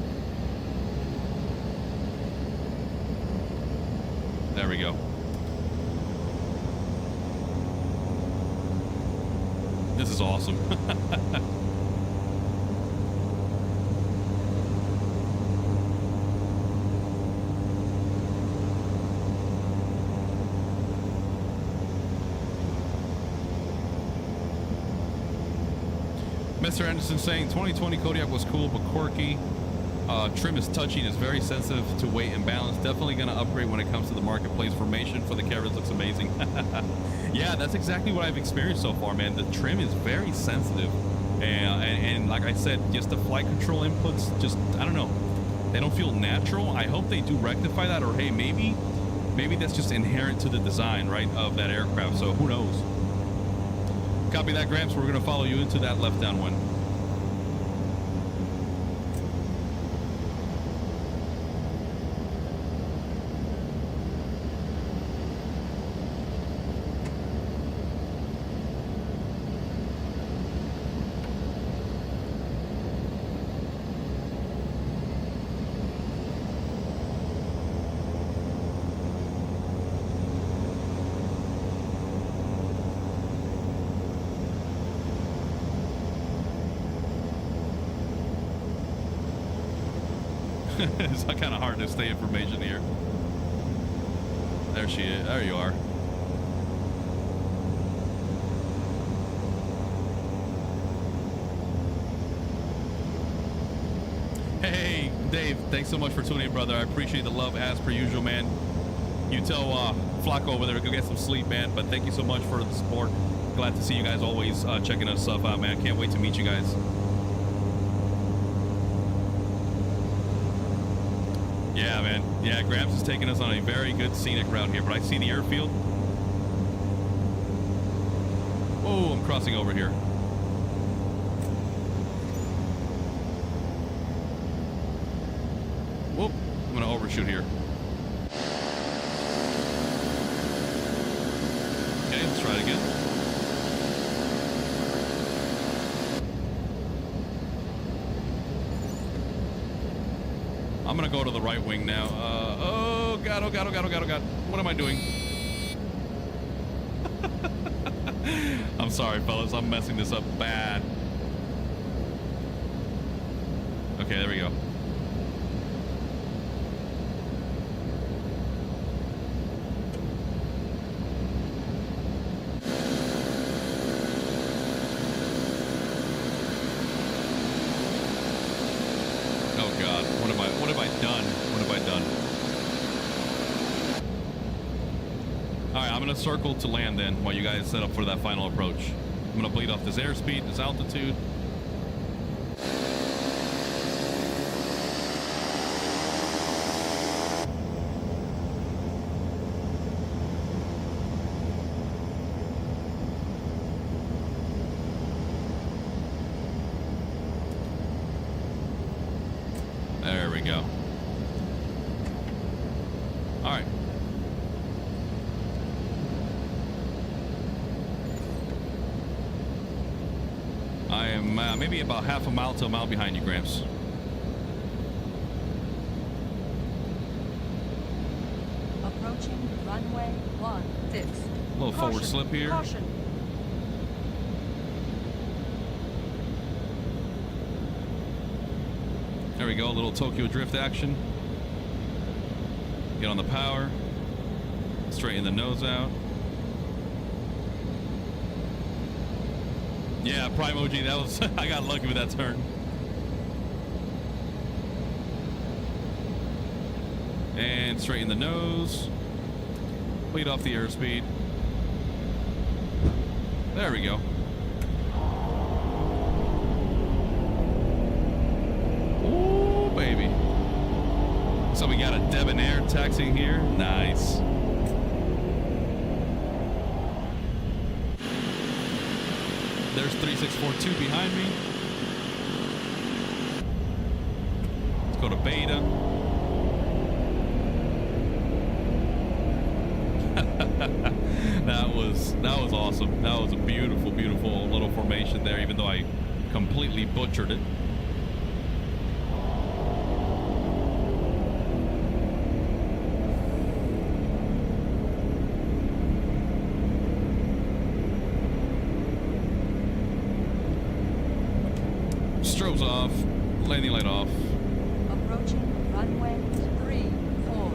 There we go. This is awesome. Mr. Anderson saying 2020 Kodiak was cool but quirky. Trim is touchy and is very sensitive to weight and balance. Definitely going to upgrade when it comes to the marketplace. Formation for the Caravan looks amazing. Yeah, that's exactly what I've experienced so far, man. The trim is very sensitive. And like I said, just the flight control inputs, just, I don't know. They don't feel natural. I hope they do rectify that, or hey, maybe that's just inherent to the design, right, of that aircraft. So who knows? Copy that, Gramps. We're going to follow you into that left downwind. It's kind of hard to stay information here. There she is. There you are. Hey, Dave. Thanks so much for tuning in, brother. I appreciate the love as per usual, man. You tell Flacco over there to go get some sleep, man. But thank you so much for the support. Glad to see you guys always checking us stuff out, man. Can't wait to meet you guys. Yeah, man. Yeah, Gramps is taking us on a very good scenic route here, but I see the airfield. Oh, I'm crossing over here. Whoop, I'm gonna overshoot here. Okay, let's try it again. I'm gonna go to the right wing now. Oh God, oh God, oh God, oh God, oh God. What am I doing? I'm sorry, fellas. I'm messing this up bad. Okay, there we go. Oh God, what have I done? What have I done? All right, I'm gonna circle to land then while you guys set up for that final approach. I'm gonna bleed off this airspeed, this altitude. There we go. All right. I am maybe about half a mile to a mile behind you, Gramps. Approaching runway 16. A little forward Caution, slip here. Caution. There we go, a little Tokyo drift action. Get on the power. Straighten the nose out. Yeah, Prime OG, that was, I got lucky with that turn. And straighten the nose. Bleed off the airspeed. There we go. Ooh, baby. So we got a debonair taxi here. Nice. There's 3642 behind me. Let's go to beta. That was awesome. That was a beautiful, beautiful little formation there, even though I completely butchered it. Strobes off, landing light off. Approaching runway 34.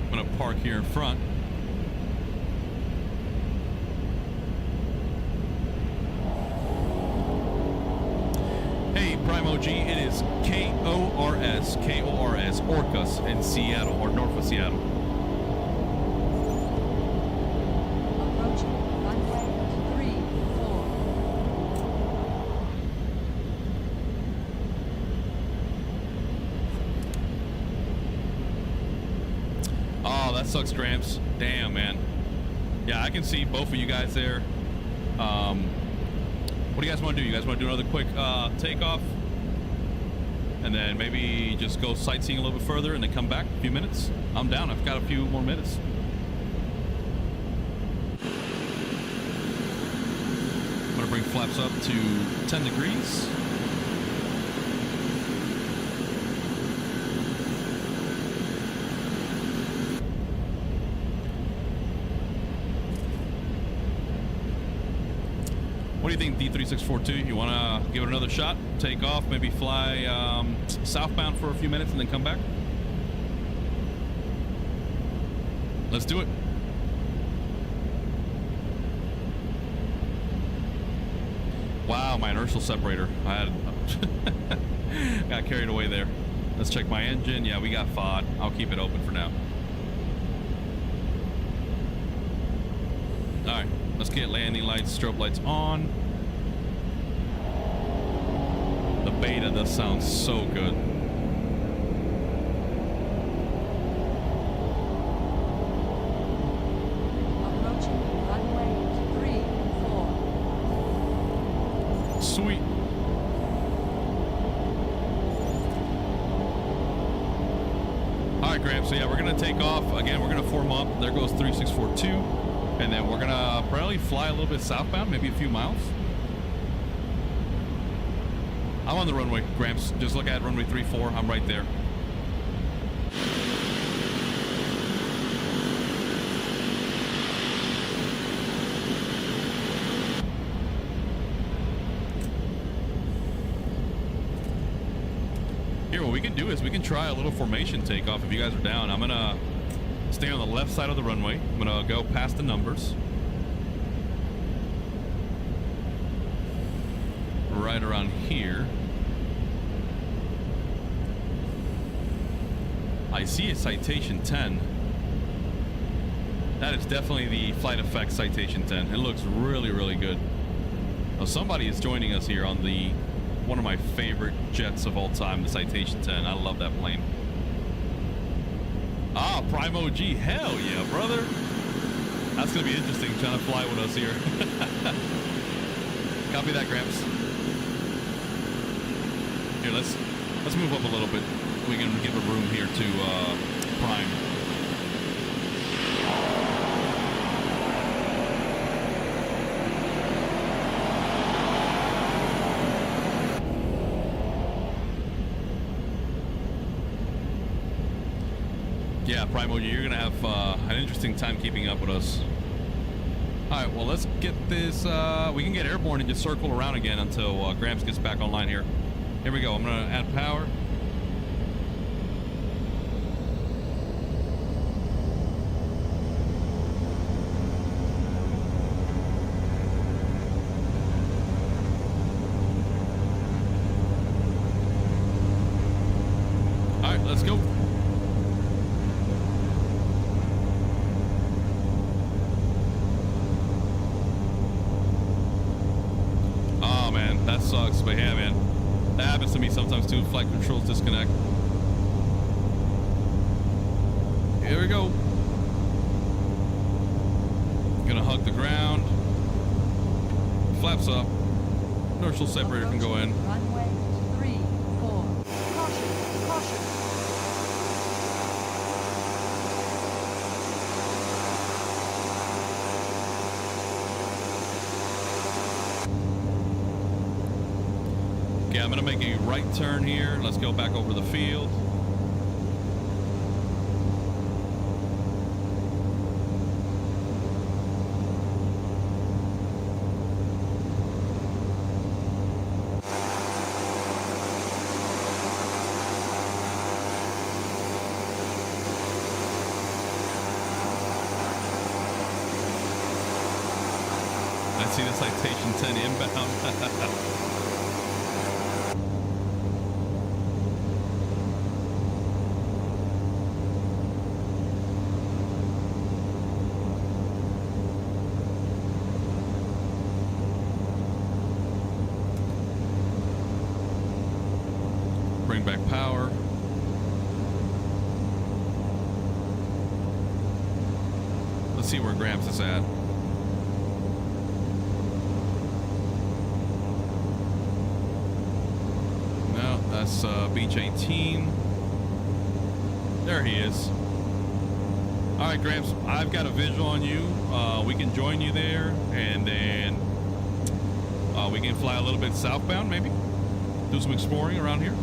I'm gonna park here in front. Hey, Prime OG, it is KORS, Orcas in Seattle, or north of Seattle. Approaching runway 34. Oh, that sucks, Gramps. Damn, man. Yeah, I can see both of you guys there. What do you guys want to do? You guys want to do another quick takeoff? And then maybe just go sightseeing a little bit further and then come back a few minutes? I'm down. I've got a few more minutes. I'm going to bring flaps up to 10 degrees. What do you think, D3642? You want to give it another shot? Take off, maybe fly southbound for a few minutes and then come back? Let's do it. Wow, my inertial separator. I had got carried away there. Let's check my engine. Yeah, we got FOD. I'll keep it open for now. All right. Let's get landing lights, strobe lights on. The beta does sound so good. Approaching runway 34. Sweet. All right, Graham. So yeah, we're gonna take off again. We're gonna form up. There goes 3642. And then we're gonna probably fly a little bit southbound, maybe a few miles. I'm on the runway, Gramps. Just look at runway 34. I'm right there. Here, what we can do is we can try a little formation takeoff if you guys are down. I'm gonna stay on the left side of the runway. I'm gonna go past the numbers. Right around here. I see a Citation 10. That is definitely the Flight Effect Citation 10. It looks really, really good. Well, somebody is joining us here on the one of my favorite jets of all time, the Citation 10. I love that plane. Ah, Prime OG, hell yeah, brother. That's gonna be interesting trying to fly with us here. Copy that, Gramps. Here, let's move up a little bit. We can give a room here to Prime. Yeah, Prime OG, you're gonna have an interesting time keeping up with us. All right, well, let's get this. We can get airborne and just circle around again until Gramps gets back online here. Here we go. I'm gonna add power. All right, let's go. Oh man, that sucks, but yeah, man. That happens to me sometimes too. Flight controls disconnect. Here we go. Gonna hug the ground. Flaps up. Inertial separator can go in. Runway 34. Caution, caution. I'm gonna make a right turn here. Let's go back over the field. I see the Citation 10 inbound. Bring back power. Let's see where Gramps is at. That's Beach 18. There he is. All right, Gramps, I've got a visual on you. We can join you there, and then we can fly a little bit southbound, maybe. Do some exploring around here.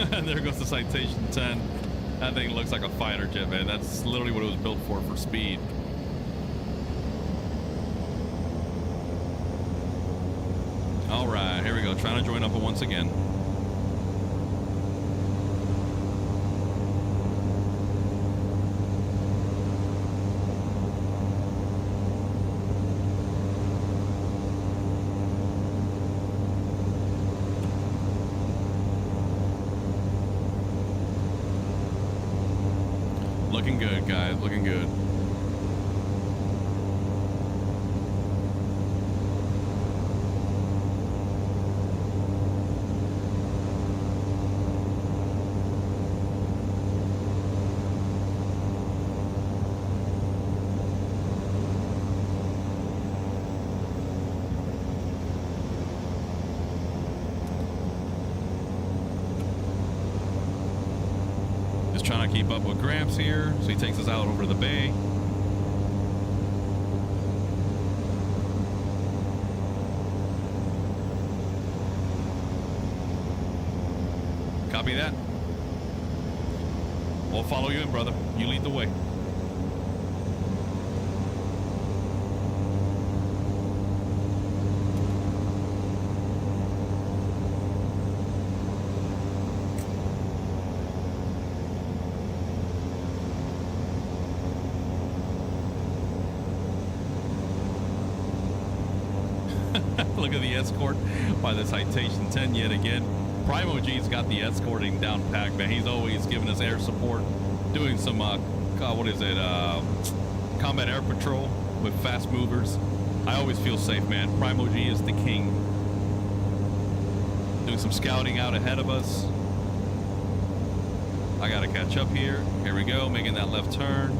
There goes the Citation 10. That thing looks like a fighter jet, man. That's literally what it was built for speed. All right, here we go. Trying to join up once again. Looking good, guys. Looking good. Trying to keep up with Gramps here, so he takes us out over the bay. Copy that. We'll follow you in, brother. You lead the way. Look at the escort by the Citation 10 yet again. Primo G's got the escorting down packed, man. He's always giving us air support, doing some, what is it, combat air patrol with fast movers. I always feel safe, man. Primo G is the king. Doing some scouting out ahead of us. I got to catch up here. Here we go, making that left turn.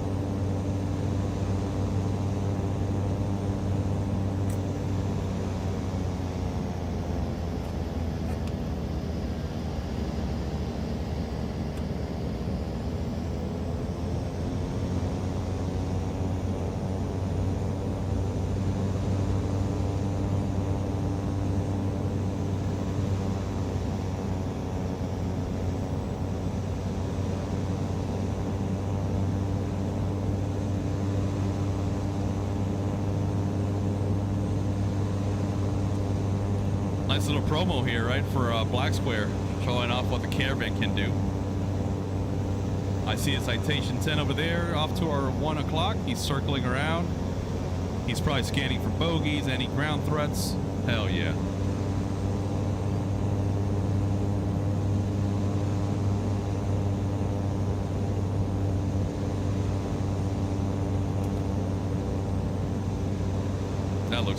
Nice little promo here, right, for Black Square, showing off what the Caravan can do. I see a Citation 10 over there, off to our 1 o'clock. He's circling around. He's probably scanning for bogeys, any ground threats. Hell yeah.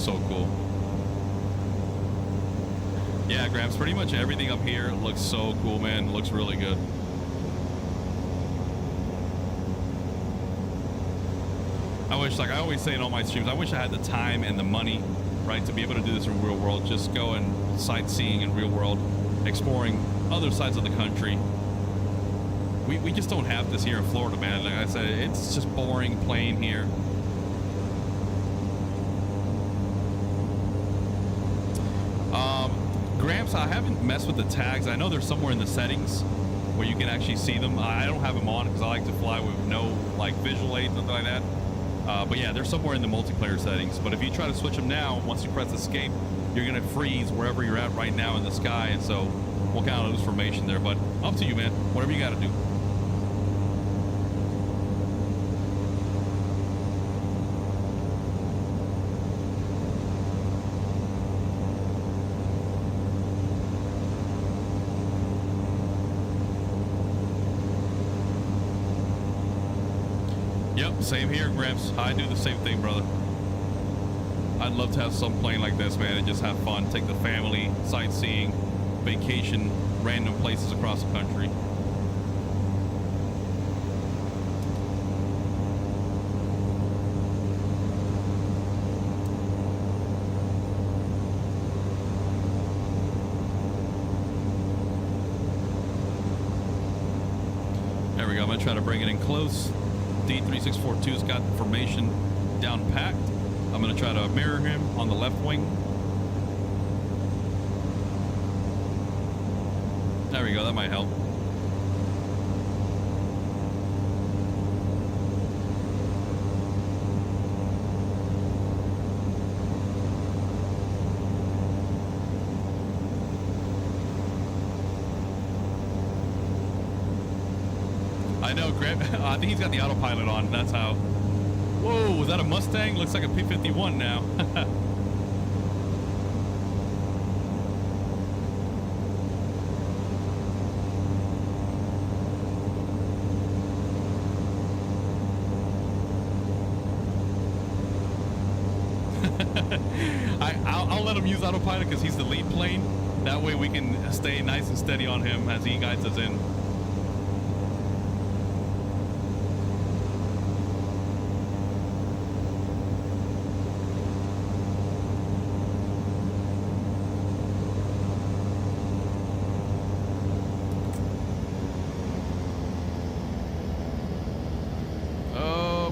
looks so cool. Yeah, Gramps, pretty much everything up here looks so cool, man. It looks really good. I wish, like I always say in all my streams, I wish I had the time and the money, right, to be able to do this in real world. Just go and sightseeing in real world, exploring other sides of the country. We just don't have this here in Florida, man. Like I said, it's just boring plain here. Gramps, I haven't messed with the tags. I know they're somewhere in the settings where you can actually see them. I don't have them on because I like to fly with no like visual aid, nothing like that. But yeah, they're somewhere in the multiplayer settings. But if you try to switch them now, once you press escape, you're gonna freeze wherever you're at right now in the sky, and so we'll kind of lose formation there. But up to you, man. Whatever you got to do. Yep, same here, Gramps. I do the same thing, brother. I'd love to have some plane like this, man, and just have fun. Take the family, sightseeing, vacation, random places across the country. There we go. I'm going to try to bring it in close. D3642's got the formation down packed. I'm going to try to mirror him on the left wing. There we go. That might help. I know, Grant. I think he's got the autopilot on. That's how. Whoa, was that a Mustang? Looks like a P-51 now. I'll let him use autopilot because he's the lead plane. That way we can stay nice and steady on him as he guides us in.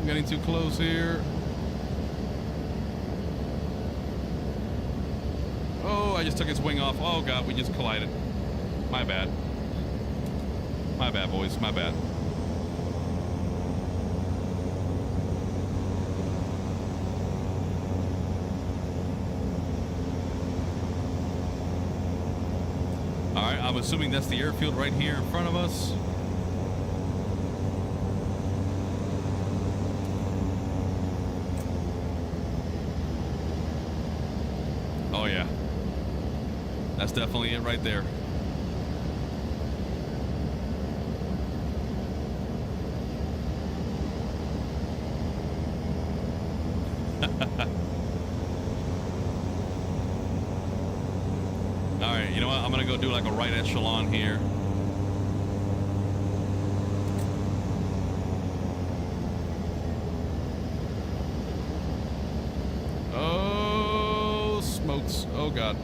Getting too close here. Oh, I just took its wing off. Oh god, we just collided. My bad. My bad, boys. My bad. Alright, I'm assuming that's the airfield right here in front of us. Oh yeah, that's definitely it right there. All right, you know what? I'm gonna go do like a right echelon here. Oh god.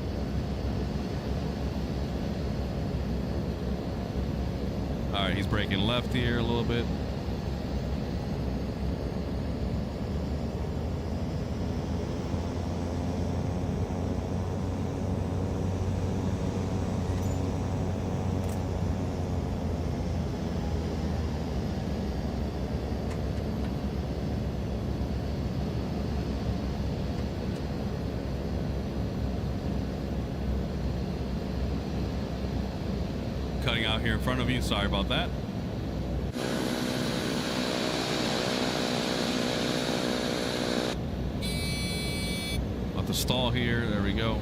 All right, he's braking left here a little bit. Cutting out here in front of you. Sorry about that. About to stall here. There we go.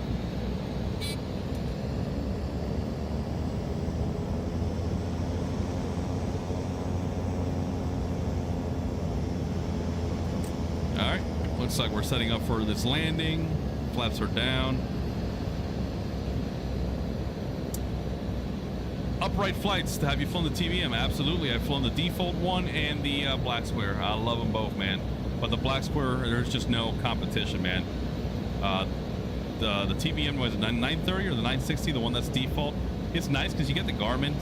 All right. Looks like we're setting up for this landing. Flaps are down. Upright flights. Have you flown the TBM? Absolutely. I've flown the default one and the black square. I love them both, man. But the black square, there's just no competition, man. The TBM was the 930 or the 960, the one that's default. It's nice because you get the Garmin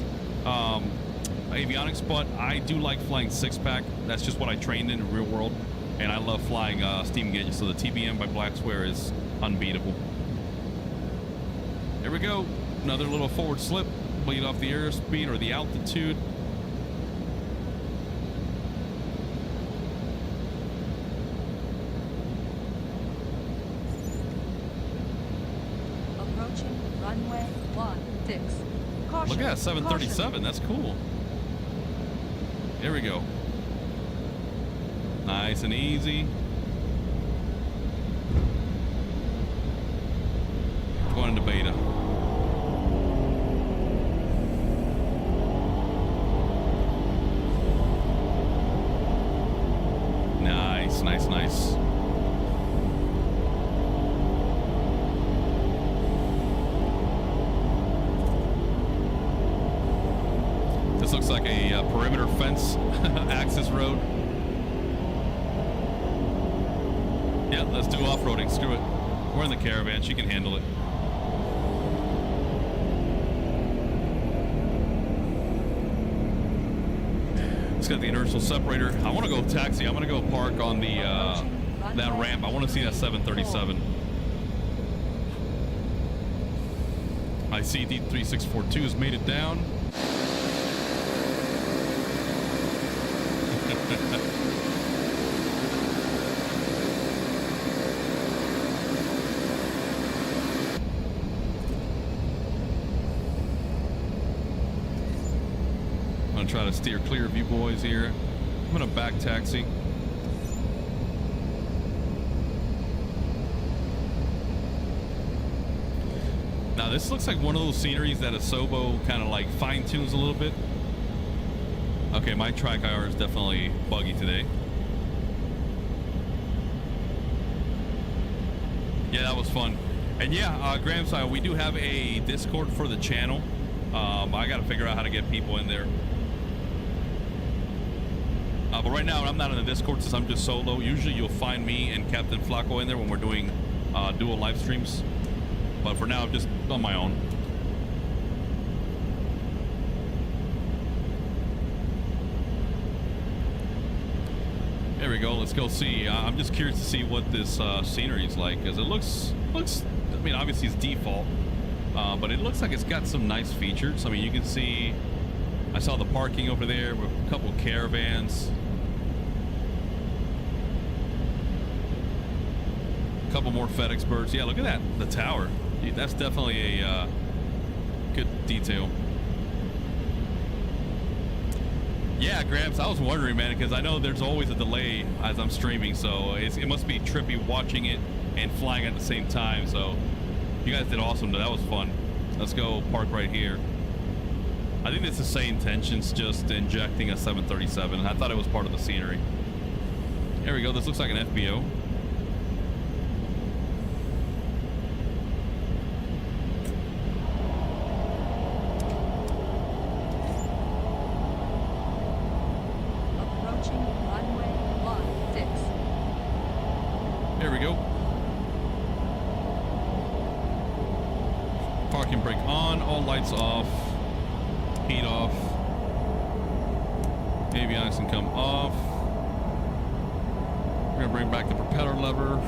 avionics, but I do like flying 6-pack. That's just what I trained in the real world, and I love flying steam gauges. So the TBM by Black Square is unbeatable. Here we go. Another little forward slip. Bleed off the airspeed or the altitude. Approaching runway 16. Caution. Look at that 737. Caution. That's cool. Here we go. Nice and easy. Going into beta. Nice. This looks like a perimeter fence access road. Yeah, let's do off-roading. Screw it. We're in the Caravan. She can handle it. It's got the inertial separator. I want to go taxi. I'm going to go park on the that ramp. I want to see that 737. My CD3642 has made it down. I'm going to try to steer clear of you boys here. I'm going to back taxi. Now this looks like one of those sceneries that Asobo kind of like fine tunes a little bit. Okay, my track IR is definitely buggy today. Yeah, that was fun. And yeah, Graham style, we do have a Discord for the channel. I got to figure out how to get people in there. But right now, I'm not in the Discord since I'm just solo. Usually you'll find me and Captain Flacco in there when we're doing dual live streams. But for now, I'm just on my own. There we go. Let's go see. I'm just curious to see what this scenery is like, because it looks. I mean, obviously it's default, but it looks like it's got some nice features. I mean, you can see. I saw the parking over there with a couple caravans. A couple more FedEx birds. Yeah, look at that. The tower. Dude, that's definitely a good detail. Yeah, Gramps, I was wondering, man, because I know there's always a delay as I'm streaming, so it must be trippy watching it and flying at the same time. So you guys did awesome. That was fun. Let's go park right here. I think it's the same tensions, just injecting a 737. I thought it was part of the scenery. There we go. This looks like an FBO. Approaching runway 16. There we go. Parking brake on, all lights off. Heat off. Avionics can come off. We're gonna bring back the propeller lever.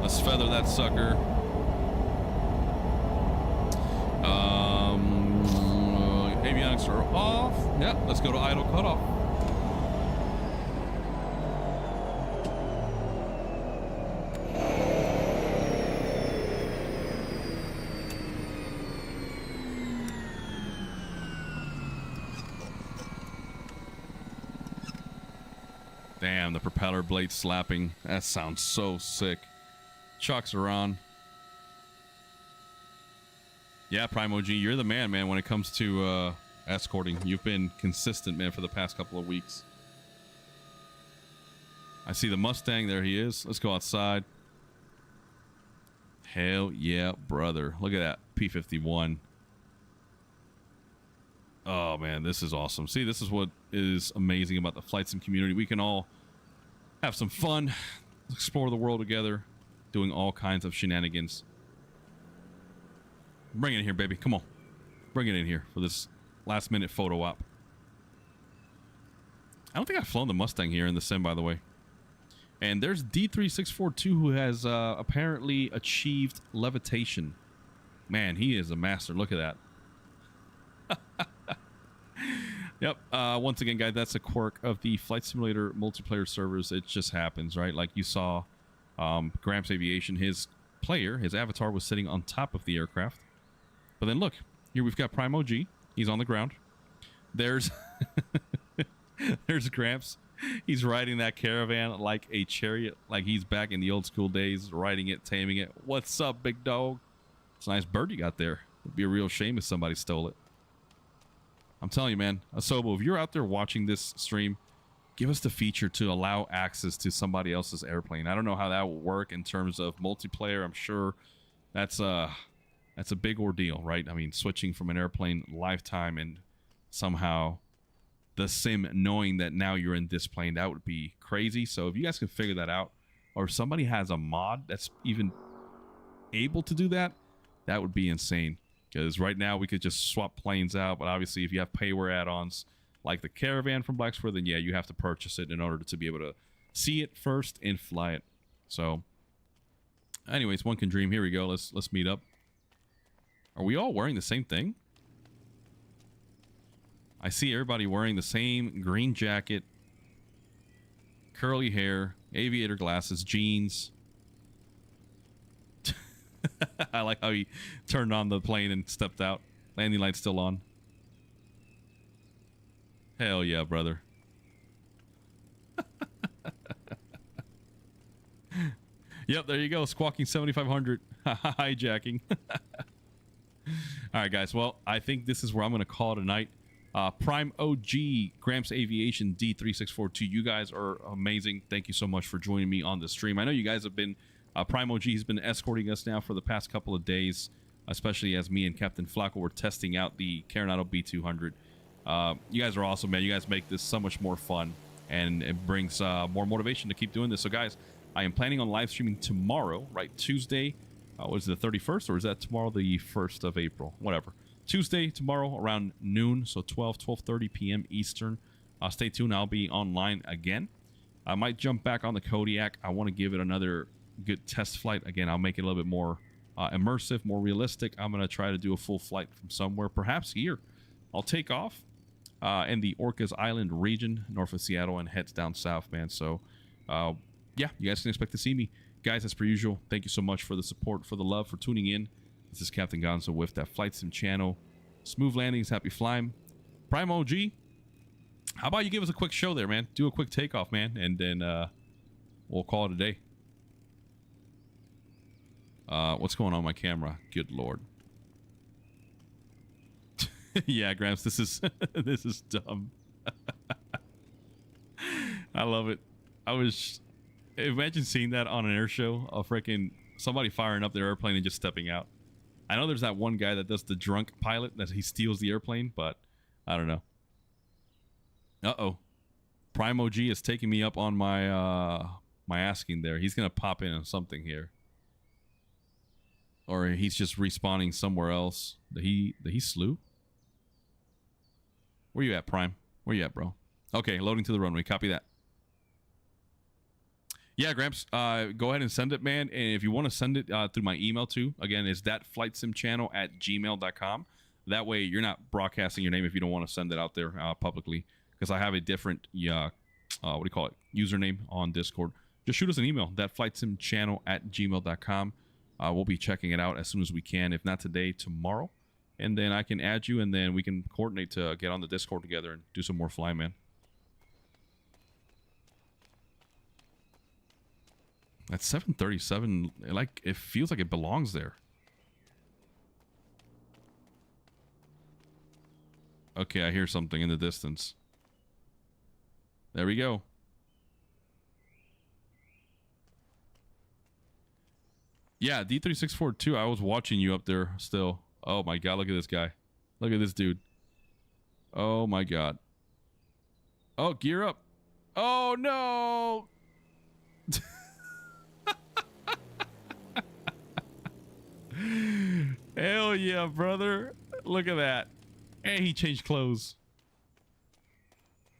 Let's feather that sucker. Avionics are off. Yep, let's go to idle cutoff. Damn, the propeller blade slapping. That sounds so sick. Chocks are on. Yeah, Primo G, you're the man, when it comes to escorting. You've been consistent, man, for the past couple of weeks. I see the Mustang. There he is. Let's go outside. Hell yeah, brother. Look at that P-51. Oh, man, this is awesome. See, this is what is amazing about the flight sim community. We can all have some fun, explore the world together, doing all kinds of shenanigans. Bring it in here, baby. Come on. Bring it in here for this last-minute photo op. I don't think I've flown the Mustang here in the sim, by the way. And there's D3642 who has apparently achieved levitation. Man, he is a master. Look at that. Yep. Once again, guys, that's a quirk of the Flight Simulator multiplayer servers. It just happens, right? Like you saw Gramps Aviation, his avatar was sitting on top of the aircraft. But then look, here we've got Prime OG. He's on the ground. There's there's Gramps. He's riding that Caravan like a chariot, like he's back in the old school days, riding it, taming it. What's up, big dog? It's a nice bird you got there. It'd be a real shame if somebody stole it. I'm telling you, man, Asobo, if you're out there watching this stream, give us the feature to allow access to somebody else's airplane. I don't know how that will work in terms of multiplayer. I'm sure that's a big ordeal, right? I mean, switching from an airplane lifetime and somehow the sim knowing that now you're in this plane, that would be crazy. So if you guys can figure that out, or if somebody has a mod that's even able to do that, that would be insane. Because right now we could just swap planes out, but obviously if you have payware add-ons like the Caravan from Blacksburg, then yeah, you have to purchase it in order to be able to see it first and fly it. So anyways, one can dream. Here we go. Let's meet up. Are we all wearing the same thing? I see everybody wearing the same green jacket, curly hair, aviator glasses, jeans. I like how he turned on the plane and stepped out. Landing light's still on. Hell yeah, brother. Yep, there you go. Squawking 7500. Hijacking. All right, guys. Well, I think this is where I'm going to call it a night. Prime OG, Gramps Aviation, D3642. You guys are amazing. Thank you so much for joining me on the stream. I know you guys have been... Prime OG has been escorting us now for the past couple of days, especially as me and Captain Flacco were testing out the Coronado B200. You guys are awesome, man. You guys make this so much more fun, and it brings more motivation to keep doing this. So, guys, I am planning on live streaming tomorrow, right? Tuesday. Was it the 31st, or is that tomorrow the 1st of April? Whatever. Tuesday, tomorrow, around noon, so 12:30 p.m. Eastern. Stay tuned. I'll be online again. I might jump back on the Kodiak. I want to give it another good test flight. Again, I'll make it a little bit more immersive, more realistic. I'm going to try to do a full flight from somewhere, perhaps here. I'll take off in the Orcas Island region, north of Seattle, and heads down south, man. So, yeah, you guys can expect to see me. Guys, as per usual, thank you so much for the support, for the love, for tuning in. This is Captain Gonzo with that Flight Sim channel. Smooth landings, happy flying. Prime OG, how about you give us a quick show there, man? Do a quick takeoff, man, and then we'll call it a day. What's going on my camera? Good Lord. Yeah, Gramps, this is this is dumb. I love it. Imagine seeing that on an air show, a freaking somebody firing up their airplane and just stepping out. I know there's that one guy that does the drunk pilot, that he steals the airplane, but I don't know. Uh-oh. Prime OG is taking me up on my my asking there. He's gonna pop in on something here. Or he's just respawning somewhere else. Did he slew? Where you at, Prime? Where you at, bro? Okay, loading to the runway. Copy that. Yeah, Gramps, go ahead and send it, man. And if you want to send it through my email too, again, it's thatflightsimchannel@gmail.com. That way you're not broadcasting your name if you don't want to send it out there publicly, because I have a different, what do you call it, username on Discord. Just shoot us an email, thatflightsimchannel@gmail.com. We'll be checking it out as soon as we can. If not today, tomorrow. And then I can add you, and then we can coordinate to get on the Discord together and do some more flying, man. That 737, like, it feels like it belongs there. Okay, I hear something in the distance. There we go. Yeah, D3642. I was watching you up there still. Oh my god, look at this guy. Look at this dude. Oh my god. Oh, gear up. Oh no. Hell yeah, brother. Look at that. And he changed clothes.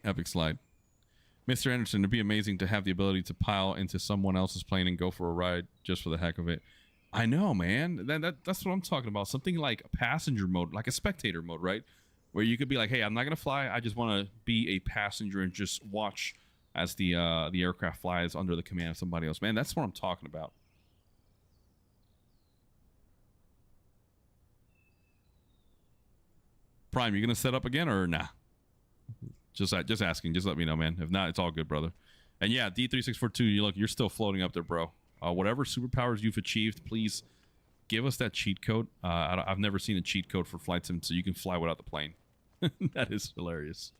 Epic slide. Mr. Anderson, it'd be amazing to have the ability to pile into someone else's plane and go for a ride just for the heck of it. I know, man. That's what I'm talking about. Something like a passenger mode, like a spectator mode, right? Where you could be like, hey, I'm not going to fly. I just want to be a passenger and just watch as the aircraft flies under the command of somebody else. Man, that's what I'm talking about. Prime, you going to set up again or nah? Just asking. Just let me know, man. If not, it's all good, brother. And yeah, D3642, you're still floating up there, bro. Whatever superpowers you've achieved, please give us that cheat code. I've never seen a cheat code for flight sim, so you can fly without the plane. That is hilarious.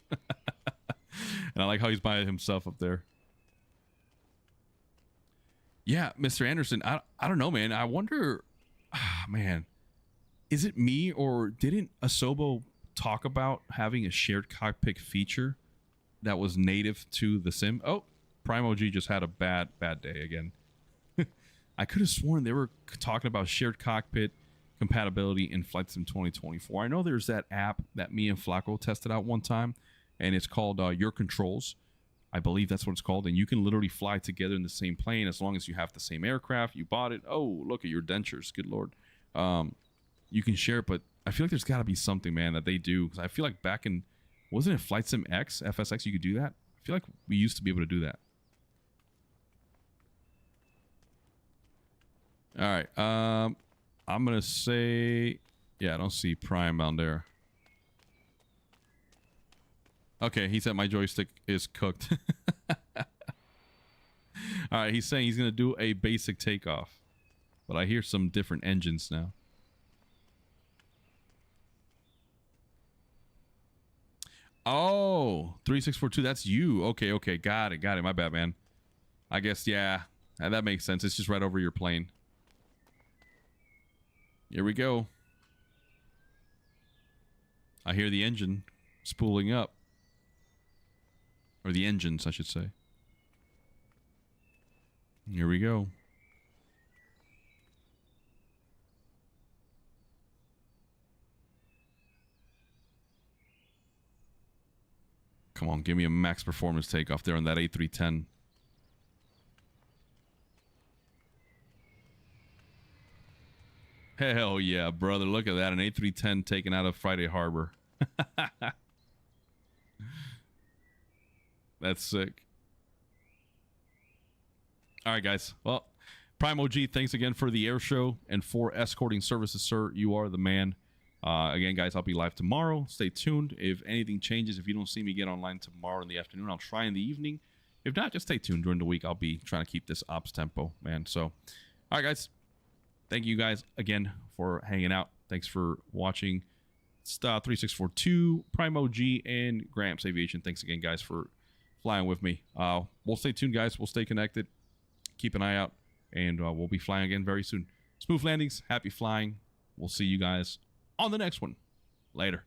And I like how he's by himself up there. Yeah, Mr. Anderson, I don't know, man. I wonder, man, is it me or didn't Asobo talk about having a shared cockpit feature that was native to the sim? Oh, Prime OG just had a bad day again. I could have sworn they were talking about shared cockpit compatibility in Flight Sim 2024. I know there's that app that me and Flacco tested out one time, and it's called Your Controls. I believe that's what it's called, and you can literally fly together in the same plane as long as you have the same aircraft. You bought it. Oh, look at your dentures. Good Lord. You can share it, but I feel like there's got to be something, man, that they do. Because I feel like back in, wasn't it Flight Sim X, FSX, you could do that? I feel like we used to be able to do that. All right. I'm going to say, yeah, I don't see Prime on there. Okay, he said my joystick is cooked. All right, he's saying he's going to do a basic takeoff. But I hear some different engines now. Oh, 3642, that's you. Okay, got it. My bad, man. I guess, yeah, that makes sense. It's just right over your plane. Here we go. I hear the engine spooling up. Or the engines, I should say. Here we go. Come on, give me a max performance takeoff there on that A310. Hell yeah, brother. Look at that. An A310 taken out of Friday Harbor. That's sick. All right, guys. Well, Prime OG, thanks again for the air show and for escorting services, sir. You are the man. Again, guys, I'll be live tomorrow. Stay tuned. If anything changes, if you don't see me get online tomorrow in the afternoon, I'll try in the evening. If not, just stay tuned during the week. I'll be trying to keep this ops tempo, man. So, all right, guys. Thank you guys again for hanging out. Thanks for watching. It's 3642, Prime OG, and Gramps Aviation. Thanks again, guys, for flying with me. We'll stay tuned, guys. We'll stay connected. Keep an eye out, and we'll be flying again very soon. Smooth landings. Happy flying. We'll see you guys on the next one. Later.